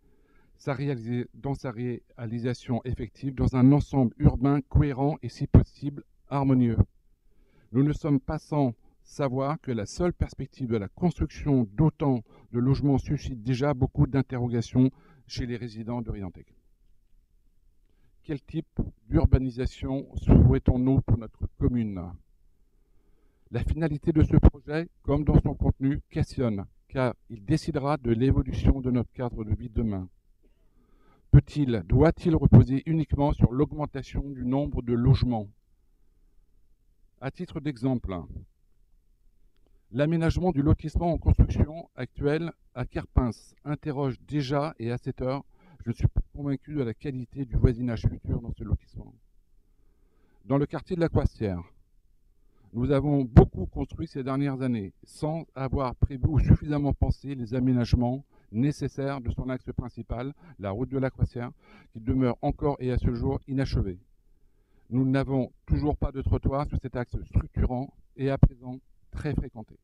dans sa réalisation effective dans un ensemble urbain cohérent et si possible harmonieux. Nous ne sommes pas sans savoir que la seule perspective de la construction d'autant de logements suscite déjà beaucoup d'interrogations chez les résidents de Riantec. Quel type d'urbanisation souhaitons-nous pour notre commune? La finalité de ce projet, comme dans son contenu, questionne, car il décidera de l'évolution de notre cadre de vie demain. Doit-il reposer uniquement sur l'augmentation du nombre de logements? À titre d'exemple, l'aménagement du lotissement en construction actuel à Querpens interroge déjà, et à cette heure, je ne suis pas convaincu de la qualité du voisinage futur dans ce lotissement. Dans le quartier de la Coissière, nous avons beaucoup construit ces dernières années, sans avoir prévu ou suffisamment pensé les aménagements nécessaires de son axe principal, la route de la Coissière, qui demeure encore et à ce jour inachevée. Nous n'avons toujours pas de trottoir sur cet axe structurant et à présent très fréquenté.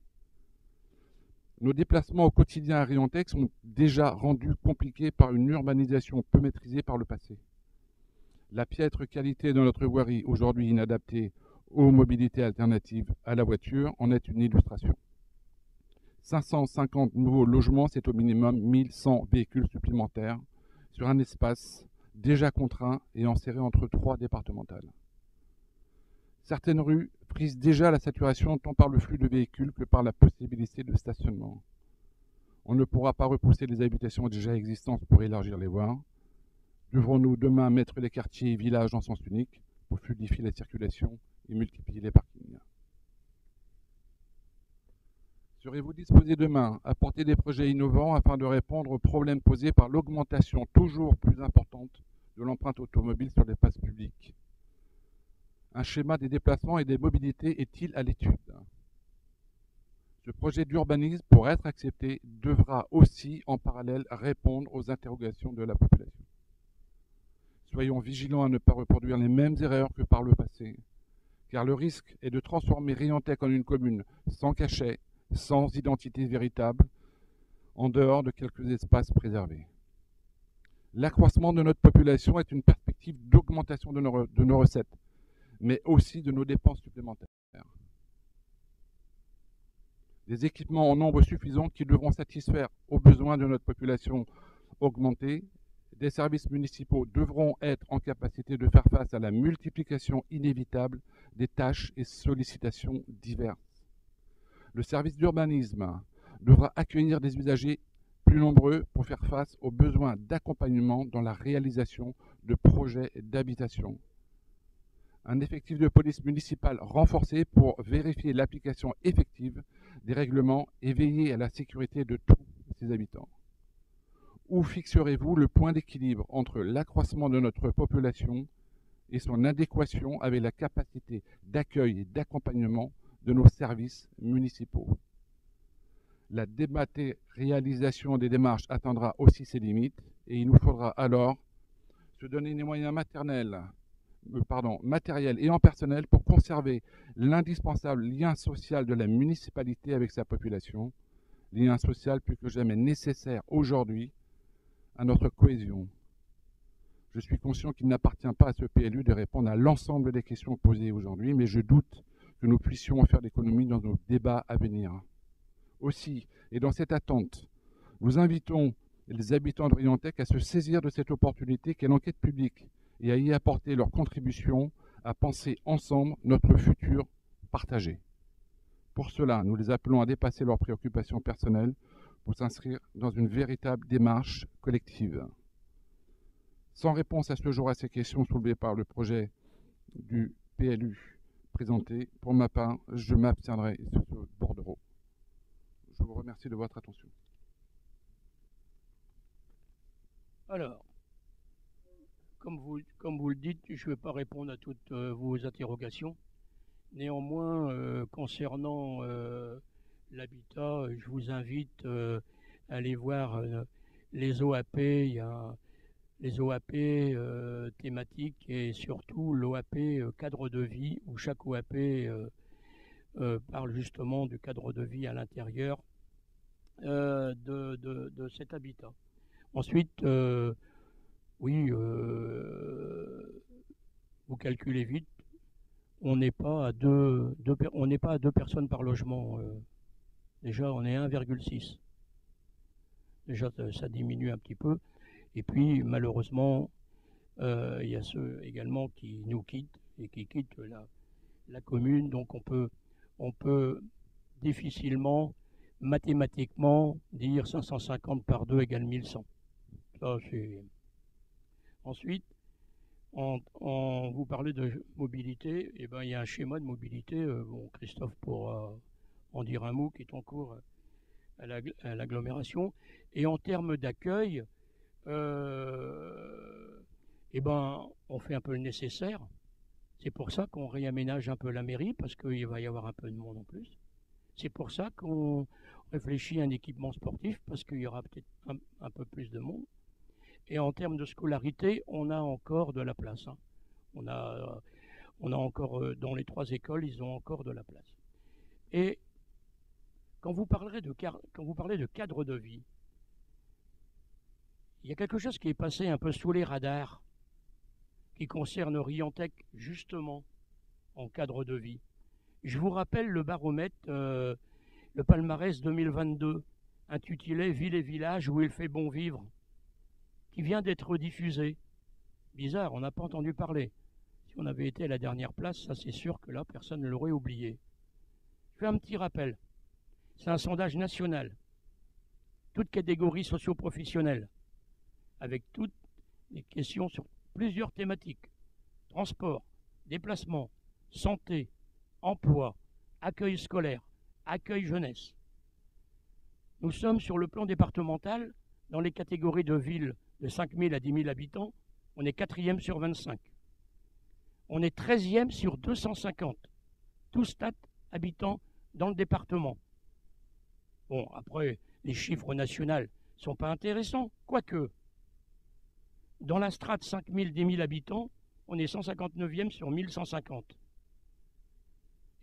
Nos déplacements au quotidien à Riantec sont déjà rendus compliqués par une urbanisation peu maîtrisée par le passé. La piètre qualité de notre voirie, aujourd'hui inadaptée aux mobilités alternatives à la voiture, en est une illustration. 550 nouveaux logements, c'est au minimum 1100 véhicules supplémentaires sur un espace déjà contraint et enserré entre 3 départementales. Certaines rues frisent déjà la saturation tant par le flux de véhicules que par la possibilité de stationnement. On ne pourra pas repousser les habitations déjà existantes pour élargir les voies. Devrons-nous demain mettre les quartiers et villages en sens unique pour fluidifier la circulation et multiplier les parkings? Serez-vous disposé demain à porter des projets innovants afin de répondre aux problèmes posés par l'augmentation toujours plus importante de l'empreinte automobile sur l'espace public? Un schéma des déplacements et des mobilités est-il à l'étude? Ce projet d'urbanisme, pour être accepté, devra aussi en parallèle répondre aux interrogations de la population. Soyons vigilants à ne pas reproduire les mêmes erreurs que par le passé, car le risque est de transformer Riantec en une commune sans cachet, sans identité véritable, en dehors de quelques espaces préservés. L'accroissement de notre population est une perspective d'augmentation de nos recettes, mais aussi de nos dépenses supplémentaires. Des équipements en nombre suffisant qui devront satisfaire aux besoins de notre population augmentée. Des services municipaux devront être en capacité de faire face à la multiplication inévitable des tâches et sollicitations diverses. Le service d'urbanisme devra accueillir des usagers plus nombreux pour faire face aux besoins d'accompagnement dans la réalisation de projets d'habitation. Un effectif de police municipale renforcé pour vérifier l'application effective des règlements et veiller à la sécurité de tous ses habitants. Où fixerez-vous le point d'équilibre entre l'accroissement de notre population et son adéquation avec la capacité d'accueil et d'accompagnement de nos services municipaux? La dématérialisation des démarches atteindra aussi ses limites et il nous faudra alors se donner les moyens matériels et en personnel pour conserver l'indispensable lien social de la municipalité avec sa population, lien social plus que jamais nécessaire aujourd'hui à notre cohésion. Je suis conscient qu'il n'appartient pas à ce PLU de répondre à l'ensemble des questions posées aujourd'hui, mais je doute que nous puissions en faire l'économie dans nos débats à venir. Aussi, et dans cette attente, nous invitons les habitants de Riantec à se saisir de cette opportunité qu'est l'enquête publique et à y apporter leur contribution à penser ensemble notre futur partagé. Pour cela, nous les appelons à dépasser leurs préoccupations personnelles pour s'inscrire dans une véritable démarche collective. Sans réponse à ce jour à ces questions soulevées par le projet du PLU présenté, pour ma part, je m'abstiendrai sur ce bordereau. Je vous remercie de votre attention. Alors, comme vous le dites, je ne vais pas répondre à toutes vos interrogations. Néanmoins, concernant l'habitat, je vous invite à aller voir les OAP. Il y a les OAP thématiques et surtout l'OAP cadre de vie, où chaque OAP parle justement du cadre de vie à l'intérieur de cet habitat. Ensuite, oui, vous calculez vite, on n'est pas à deux personnes par logement. Déjà, on est 1,6. Déjà, ça diminue un petit peu. Et puis, malheureusement, il y a ceux également qui nous quittent et qui quittent la commune. Donc, on peut difficilement, mathématiquement, dire 550 par 2 égale 1100. Ça, c'est... Ensuite, vous parlez de mobilité, et ben, il y a un schéma de mobilité, bon, Christophe pourra en dire un mot, qui est en cours à l'agglomération. Et en termes d'accueil, et ben, on fait un peu le nécessaire. C'est pour ça qu'on réaménage un peu la mairie, parce qu'il va y avoir un peu de monde en plus. C'est pour ça qu'on réfléchit à un équipement sportif, parce qu'il y aura peut-être un peu plus de monde. Et en termes de scolarité, on a encore de la place. Hein. On a encore, dans les 3 écoles, ils ont encore de la place. Et quand vous parlez de cadre de vie, il y a quelque chose qui est passé un peu sous les radars, qui concerne Riantec justement en cadre de vie. Je vous rappelle le baromètre, le palmarès 2022, intitulé « Ville et village où il fait bon vivre », qui vient d'être diffusé. Bizarre, on n'a pas entendu parler. Si on avait été à la dernière place, ça c'est sûr que là, personne ne l'aurait oublié. Je fais un petit rappel. C'est un sondage national, toutes catégories socio-professionnelles, avec toutes les questions sur plusieurs thématiques. Transport, déplacement, santé, emploi, accueil scolaire, accueil jeunesse. Nous sommes sur le plan départemental, dans les catégories de villes de 5 000 à 10 000 habitants, on est 4e sur 25. On est 13e sur 250, tous stats habitants dans le département. Bon, après, les chiffres nationaux ne sont pas intéressants, quoique. Dans la strate 5 000, 10 000 habitants, on est 159e sur 1150.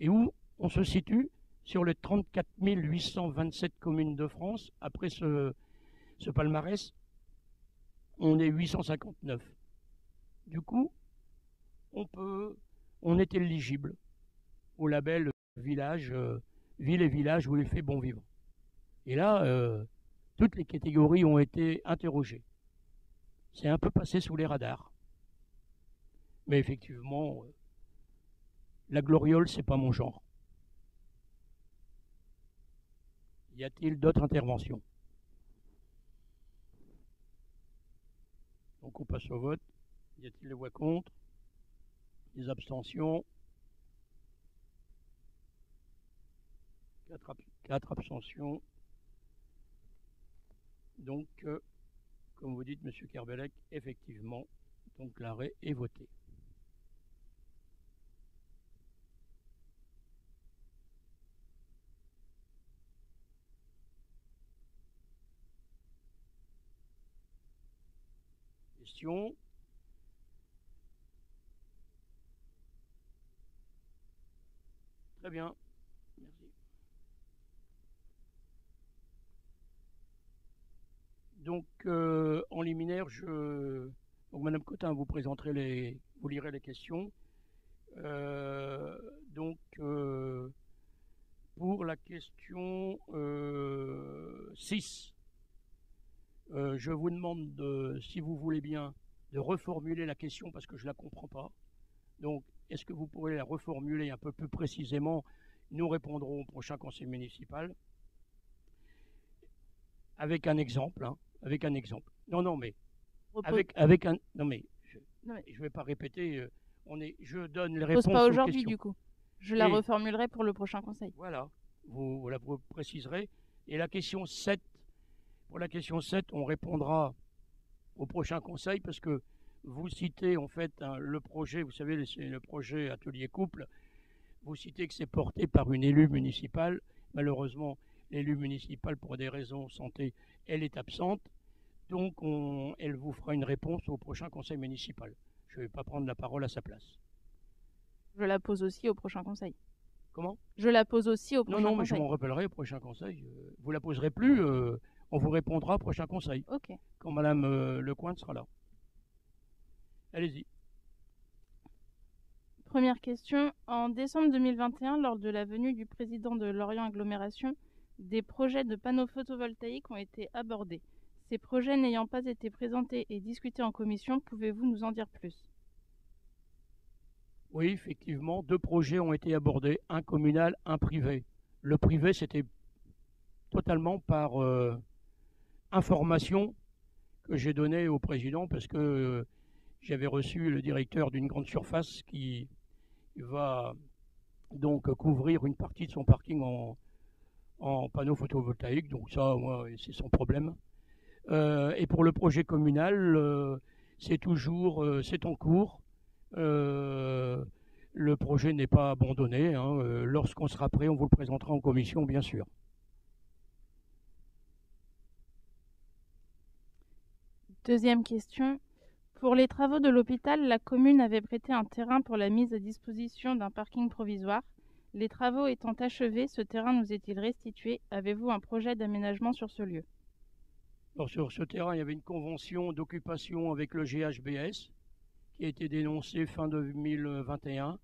Et où on se situe sur les 34 827 communes de France, après ce palmarès, on est 859. Du coup, on est éligible au label village, ville et village où il fait bon vivre. Et là, toutes les catégories ont été interrogées. C'est un peu passé sous les radars. Mais effectivement, la gloriole, c'est pas mon genre. Y a-t-il d'autres interventions? Donc on passe au vote. Y a-t-il des voix contre? Des abstentions? 4 abstentions. Donc, comme vous dites, M. Kerbelec, effectivement, donc l'arrêt est voté. questions? Très bien. Merci. Donc, en liminaire, donc, Madame Cotin, vous présenterez vous lirez les questions. Donc, pour la question 6, je vous demande, si vous voulez bien, de reformuler la question parce que je ne la comprends pas. Donc, est-ce que vous pourrez la reformuler un peu plus précisément? Nous répondrons au prochain conseil municipal avec un exemple. Hein, avec un exemple. Non, mais avec un. Non, mais je ne vais pas répéter. Je donne les réponses. Pas aux aujourd'hui, questions. du coup. Je la reformulerai pour le prochain conseil. Voilà, vous la préciserez. Et la question 7, pour la question 7, on répondra au prochain conseil parce que vous citez en fait le projet, vous savez, c'est le projet Atelier Couple. Vous citez que c'est porté par une élue municipale. Malheureusement, l'élue municipale, pour des raisons santé, elle est absente. Donc, elle vous fera une réponse au prochain conseil municipal. Je ne vais pas prendre la parole à sa place. Je la pose aussi au prochain conseil. Comment? Je la pose aussi au prochain conseil. Non, mais je m'en rappellerai au prochain conseil. Vous la poserez plus, on vous répondra au prochain conseil. Ok. Quand Madame Lecointe sera là. Allez-y. Première question. En décembre 2021, lors de la venue du président de Lorient Agglomération, des projets de panneaux photovoltaïques ont été abordés. Ces projets n'ayant pas été présentés et discutés en commission, pouvez-vous nous en dire plus? Oui, effectivement, 2 projets ont été abordés, un communal, un privé. Le privé, c'était totalement par information que j'ai donnée au président parce que j'avais reçu le directeur d'une grande surface qui va donc couvrir une partie de son parking en panneaux photovoltaïques. Donc ça, moi, c'est son problème. Et pour le projet communal, c'est en cours. Le projet n'est pas abandonné. Hein. Lorsqu'on sera prêt, on vous le présentera en commission, bien sûr. Deuxième question. Pour les travaux de l'hôpital, la commune avait prêté un terrain pour la mise à disposition d'un parking provisoire. Les travaux étant achevés, ce terrain nous est-il restitué? Avez-vous un projet d'aménagement sur ce lieu? Alors, sur ce terrain, il y avait une convention d'occupation avec le GHBS qui a été dénoncée fin 2021.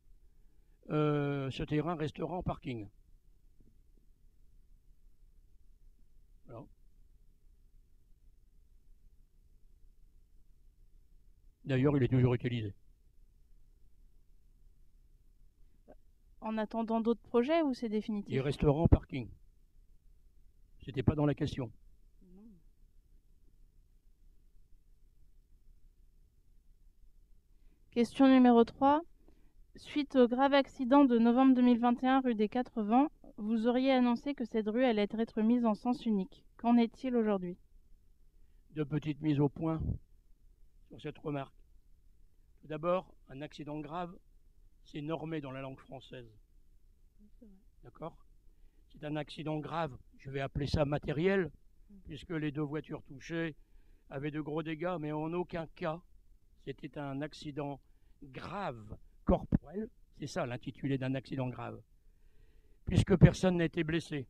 Ce terrain restera en parking. Voilà. D'ailleurs, il est toujours utilisé. En attendant d'autres projets ou c'est définitif? Il restera en parking. C'était pas dans la question. Question numéro 3. Suite au grave accident de novembre 2021 rue des 4 Vents, vous auriez annoncé que cette rue allait être mise en sens unique. Qu'en est-il aujourd'hui? 2 petites mises au point sur cette remarque. Tout d'abord, un accident grave, c'est normé dans la langue française. D'accord? C'est un accident grave, je vais appeler ça matériel, puisque les 2 voitures touchées avaient de gros dégâts, mais en aucun cas c'était un accident grave corporel. C'est ça l'intitulé d'un accident grave, puisque personne n'a été blessé.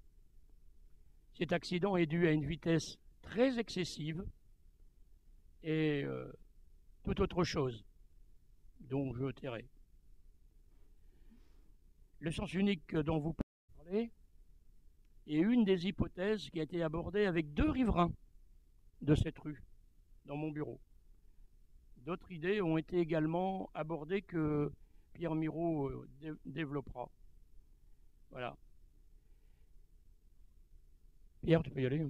Cet accident est dû à une vitesse très excessive et toute autre chose, dont je tairai. Le sens unique dont vous parlez est une des hypothèses qui a été abordée avec 2 riverains de cette rue dans mon bureau. D'autres idées ont été également abordées que Pierre Mirault développera. Voilà. Pierre, tu peux y aller.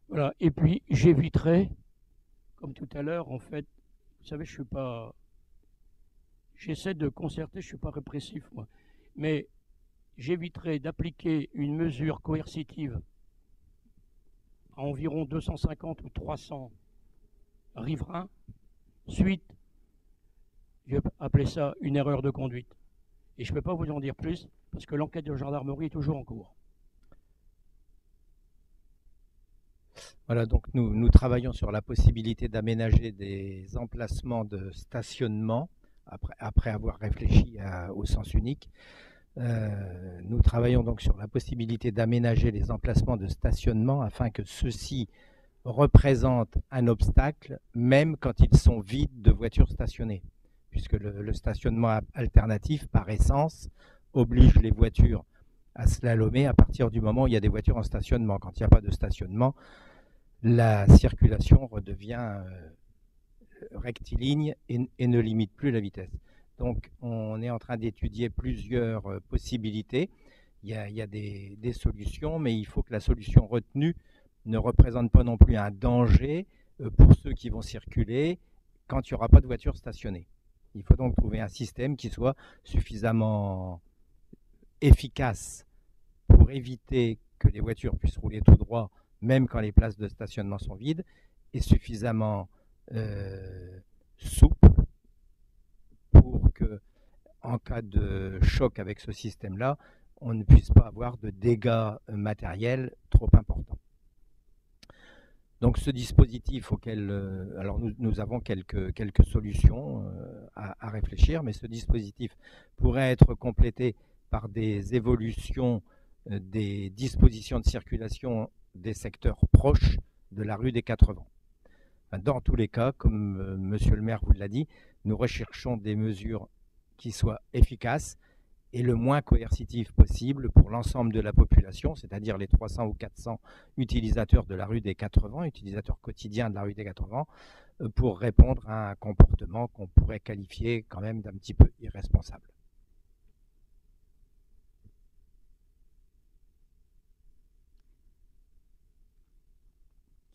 Voilà. Et puis j'éviterai, comme tout à l'heure, en fait, vous savez, j'essaie de concerter, je ne suis pas répressif, moi, mais j'éviterai d'appliquer une mesure coercitive à environ 250 ou 300 riverains suite, je vais appeler ça une erreur de conduite. Et je ne peux pas vous en dire plus parce que l'enquête de gendarmerie est toujours en cours. Voilà, donc nous travaillons sur la possibilité d'aménager des emplacements de stationnement après avoir réfléchi au sens unique. Nous travaillons donc sur la possibilité d'aménager les emplacements de stationnement afin que ceux-ci représentent un obstacle, même quand ils sont vides de voitures stationnées, puisque le stationnement alternatif, par essence, oblige les voitures à slalomer à partir du moment où il y a des voitures en stationnement. Quand il n'y a pas de stationnement, la circulation redevient rectiligne et ne limite plus la vitesse. Donc on est en train d'étudier plusieurs possibilités. Il y a des solutions, mais il faut que la solution retenue ne représente pas non plus un danger pour ceux qui vont circuler quand il n'y aura pas de voiture stationnée. Il faut donc trouver un système qui soit suffisamment efficace pour éviter que les voitures puissent rouler tout droit, même quand les places de stationnement sont vides, et suffisamment souple pour que, en cas de choc avec ce système-là, on ne puisse pas avoir de dégâts matériels trop importants. Donc ce dispositif auquel, alors nous avons quelques solutions à réfléchir, mais ce dispositif pourrait être complété par des évolutions des dispositions de circulation des secteurs proches de la rue des 80. Dans tous les cas, comme Monsieur le maire vous l'a dit, nous recherchons des mesures qui soient efficaces et le moins coercitives possible pour l'ensemble de la population, c'est-à-dire les 300 ou 400 utilisateurs de la rue des 80, utilisateurs quotidiens de la rue des 80, pour répondre à un comportement qu'on pourrait qualifier quand même d'un petit peu irresponsable.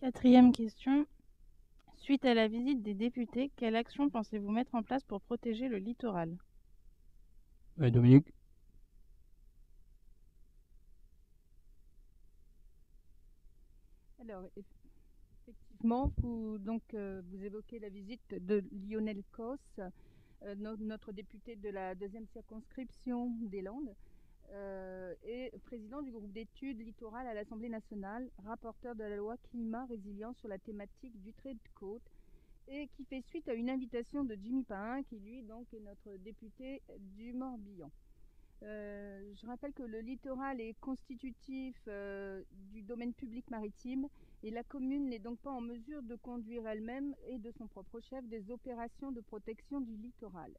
Quatrième question. Suite à la visite des députés, quelle action pensez-vous mettre en place pour protéger le littoral? Dominique? Alors, effectivement, vous évoquez la visite de Lionel Causse, notre député de la 2e circonscription des Landes, et président du groupe d'études littoral à l'Assemblée nationale, rapporteur de la loi climat résilience sur la thématique du trait de côte, et qui fait suite à une invitation de Jimmy Pain, qui lui donc est notre député du Morbihan. Je rappelle que le littoral est constitutif du domaine public maritime et la commune n'est donc pas en mesure de conduire elle-même et de son propre chef des opérations de protection du littoral.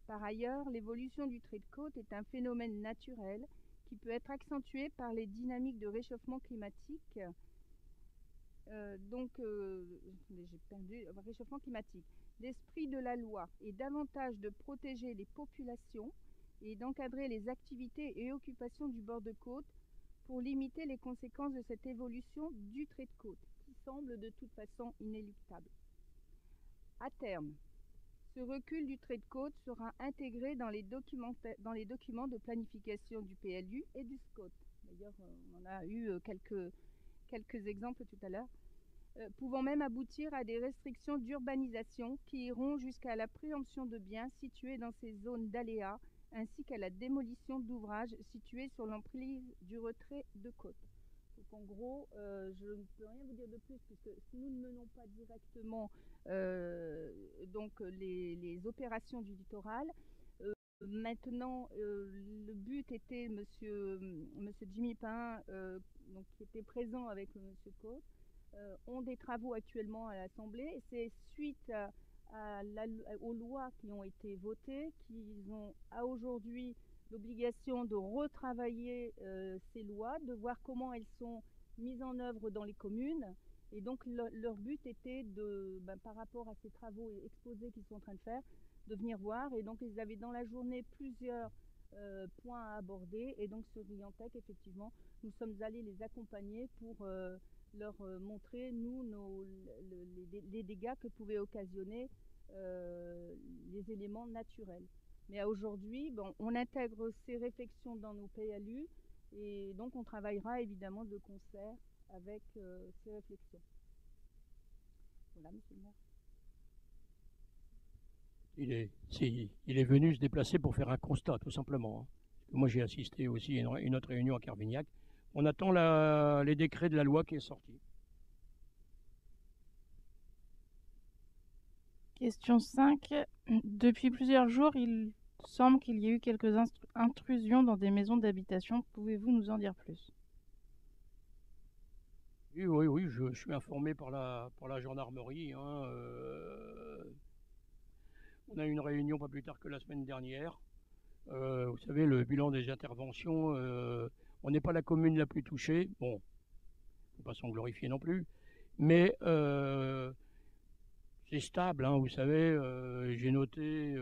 Par ailleurs, l'évolution du trait de côte est un phénomène naturel qui peut être accentué par les dynamiques de réchauffement climatique. Réchauffement climatique. L'esprit de la loi est davantage de protéger les populations et d'encadrer les activités et occupations du bord de côte pour limiter les conséquences de cette évolution du trait de côte, qui semble de toute façon inéluctable. À terme, ce recul du trait de côte sera intégré dans les documents de planification du PLU et du SCOT. D'ailleurs, on en a eu quelques exemples tout à l'heure, pouvant même aboutir à des restrictions d'urbanisation qui iront jusqu'à la préemption de biens situés dans ces zones d'aléas, ainsi qu'à la démolition d'ouvrages situés sur l'emprise du retrait de côte. Donc en gros, je ne peux rien vous dire de plus puisque nous ne menons pas directement les opérations du littoral. Maintenant, le but était monsieur Jimmy Pain, qui était présent avec monsieur Côte, ont des travaux actuellement à l'Assemblée. C'est suite aux lois qui ont été votées qu'ils ont à aujourd'hui l'obligation de retravailler ces lois, de voir comment elles sont mises en œuvre dans les communes. Et donc leur but était par rapport à ces travaux exposés qu'ils sont en train de faire, de venir voir. Et donc ils avaient dans la journée plusieurs points à aborder. Et donc sur Riantec, effectivement, nous sommes allés les accompagner pour leur montrer, nous, les dégâts que pouvaient occasionner les éléments naturels. Mais aujourd'hui, on intègre ces réflexions dans nos PLU et donc on travaillera évidemment de concert avec ces réflexions. Voilà, monsieur le maire. Il est venu se déplacer pour faire un constat, tout simplement, hein. Moi, j'ai assisté aussi à une autre réunion à Carvignac. On attend les décrets de la loi qui est sortie. Question 5. Depuis plusieurs jours, il semble qu'il y ait eu quelques intrusions dans des maisons d'habitation. Pouvez-vous nous en dire plus? Oui, je suis informé par la gendarmerie, hein. On a eu une réunion pas plus tard que la semaine dernière. Vous savez, le bilan des interventions, on n'est pas la commune la plus touchée. Bon, il ne faut pas s'en glorifier non plus. Mais c'est stable, hein, vous savez. J'ai noté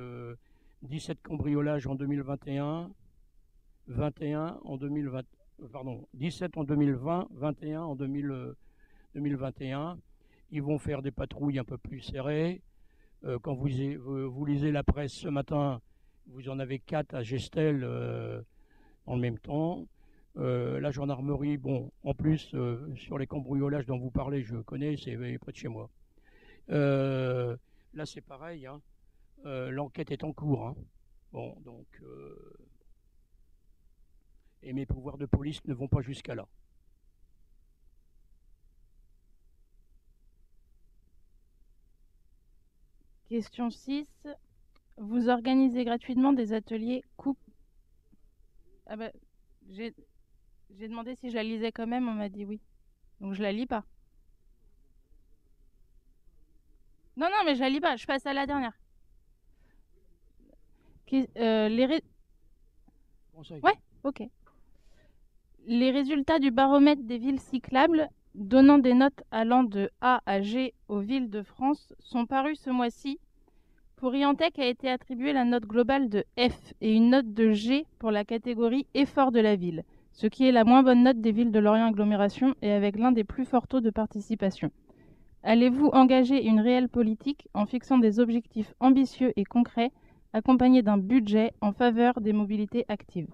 17 cambriolages en 2021, 21 en 2020. Pardon, 17 en 2020, 21 en 2021. Ils vont faire des patrouilles un peu plus serrées. Quand vous lisez la presse ce matin, vous en avez 4 à Gestel en même temps. La gendarmerie, bon, en plus, sur les cambriolages dont vous parlez, je connais, c'est près de chez moi. Là, c'est pareil, hein. L'enquête est en cours, hein. Bon, donc... et mes pouvoirs de police ne vont pas jusqu'à là. Question 6. Vous organisez gratuitement des ateliers coupe... Ah bah, j'ai demandé si je la lisais quand même, on m'a dit oui. Donc je la lis pas. Non, mais je la lis pas, je passe à la dernière. Ouais, ok. Les résultats du baromètre des villes cyclables, donnant des notes allant de A à G aux villes de France, sont parus ce mois-ci. Pour Riantec a été attribuée la note globale de F et une note de G pour la catégorie effort de la ville, ce qui est la moins bonne note des villes de Lorient Agglomération et avec l'un des plus forts taux de participation. Allez-vous engager une réelle politique en fixant des objectifs ambitieux et concrets, accompagnés d'un budget en faveur des mobilités actives?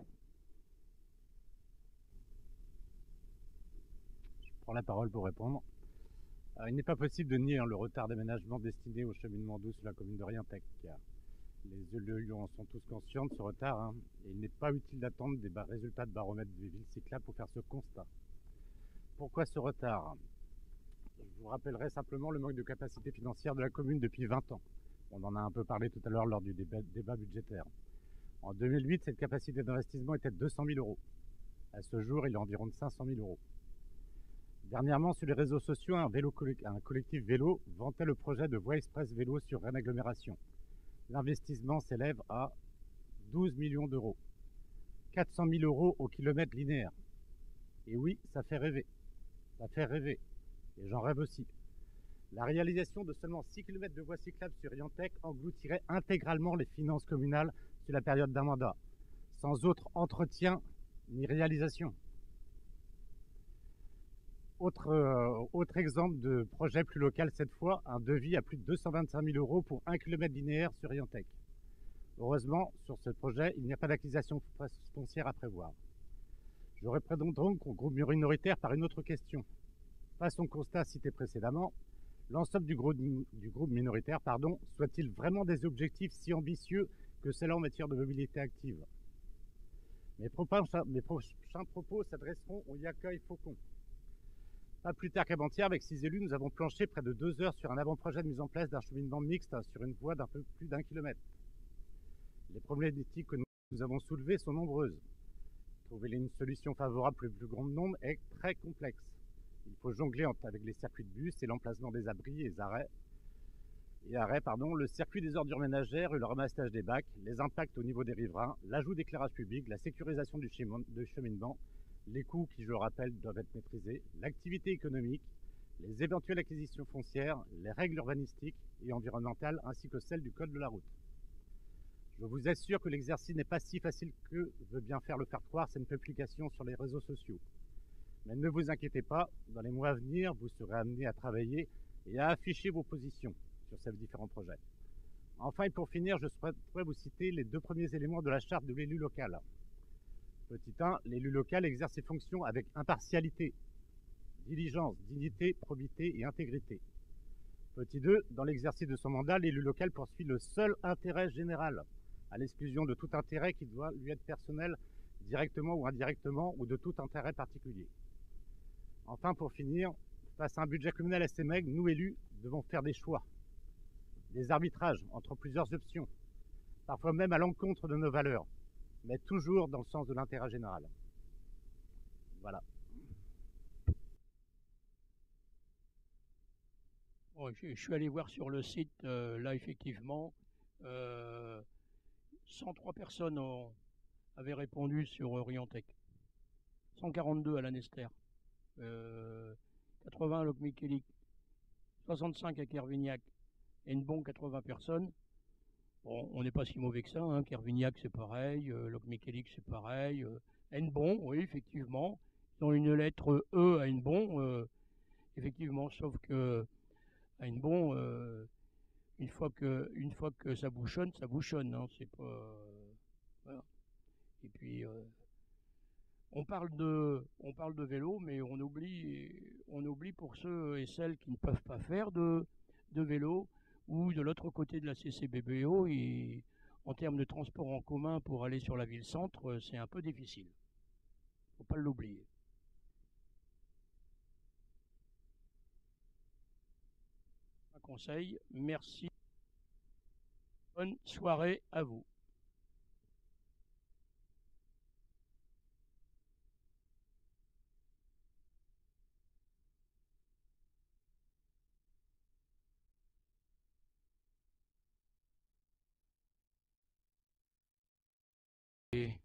Je prends la parole pour répondre. Il n'est pas possible de nier le retard d'aménagement destiné au cheminement doux sur la commune de Riantec. Les élus en sont tous conscients de ce retard, et il n'est pas utile d'attendre des résultats de baromètre des villes cyclables pour faire ce constat. Pourquoi ce retard? Je vous rappellerai simplement le manque de capacité financière de la commune depuis 20 ans. On en a un peu parlé tout à l'heure lors du débat budgétaire. En 2008, cette capacité d'investissement était de 200 000 euros. À ce jour, il est environ de 500 000 euros. Dernièrement, sur les réseaux sociaux, un collectif vélo vantait le projet de voie express vélo sur Rennes Agglomération. L'investissement s'élève à 12 millions d'euros. 400 000 euros au kilomètre linéaire. Et oui, ça fait rêver. Ça fait rêver. Et j'en rêve aussi. La réalisation de seulement 6 km de voies cyclables sur Riantec engloutirait intégralement les finances communales sur la période d'un mandat, sans autre entretien ni réalisation. Autre exemple de projet plus local cette fois, un devis à plus de 225 000 euros pour 1 km linéaire sur Riantec. Heureusement, sur ce projet, il n'y a pas d'acquisition foncière à prévoir. Je reprends donc au groupe minoritaire par une autre question. Face au constat cité précédemment, l'ensemble du groupe minoritaire soit-il vraiment des objectifs si ambitieux que cela en matière de mobilité active? Mes prochains propos s'adresseront au Yaka et Faucon. Pas plus tard qu'avant-hier, avec 6 élus, nous avons planché près de 2 heures sur un avant-projet de mise en place d'un cheminement mixte sur une voie d'un peu plus d'1 kilomètre. Les problématiques que nous avons soulevées sont nombreuses. Trouver une solution favorable pour le plus grand nombre est très complexe. Il faut jongler avec les circuits de bus et l'emplacement des abris et arrêts, le circuit des ordures ménagères et le ramassage des bacs, les impacts au niveau des riverains, l'ajout d'éclairage public, la sécurisation du cheminement, les coûts qui, je le rappelle, doivent être maîtrisés, l'activité économique, les éventuelles acquisitions foncières, les règles urbanistiques et environnementales ainsi que celles du code de la route. Je vous assure que l'exercice n'est pas si facile que veut bien faire le faire croire cette publication sur les réseaux sociaux. Mais ne vous inquiétez pas, dans les mois à venir, vous serez amenés à travailler et à afficher vos positions sur ces différents projets. Enfin, et pour finir, je souhaiterais vous citer les 2 premiers éléments de la charte de l'élu local. Petit 1, l'élu local exerce ses fonctions avec impartialité. diligence, dignité, probité et intégrité. Petit 2, dans l'exercice de son mandat, l'élu local poursuit le seul intérêt général, à l'exclusion de tout intérêt qui doit lui être personnel, directement ou indirectement, ou de tout intérêt particulier. Enfin, pour finir, face à un budget communal assez maigre, nous élus devons faire des choix, des arbitrages entre plusieurs options, parfois même à l'encontre de nos valeurs, mais toujours dans le sens de l'intérêt général. Voilà. Bon, je suis allé voir sur le site, là effectivement, 103 personnes avaient répondu sur Orientech, 142 à l'Anester, 80 à Locmiquélic, 65 à Kervignac, et une bonne 80 personnes. Bon, on n'est pas si mauvais que ça, hein. Kervignac c'est pareil, Locmiquélic c'est pareil, Hennebont, oui effectivement, ils ont une lettre E à Hennebont, effectivement, sauf que à Hennebont, une fois que ça bouchonne, hein, c'est pas, voilà. Et puis on parle de vélo, mais on oublie pour ceux et celles qui ne peuvent pas faire de vélo, ou de l'autre côté de la CCBBO, et en termes de transport en commun pour aller sur la ville-centre, c'est un peu difficile. Faut pas l'oublier. Un conseil, merci. Bonne soirée à vous. Et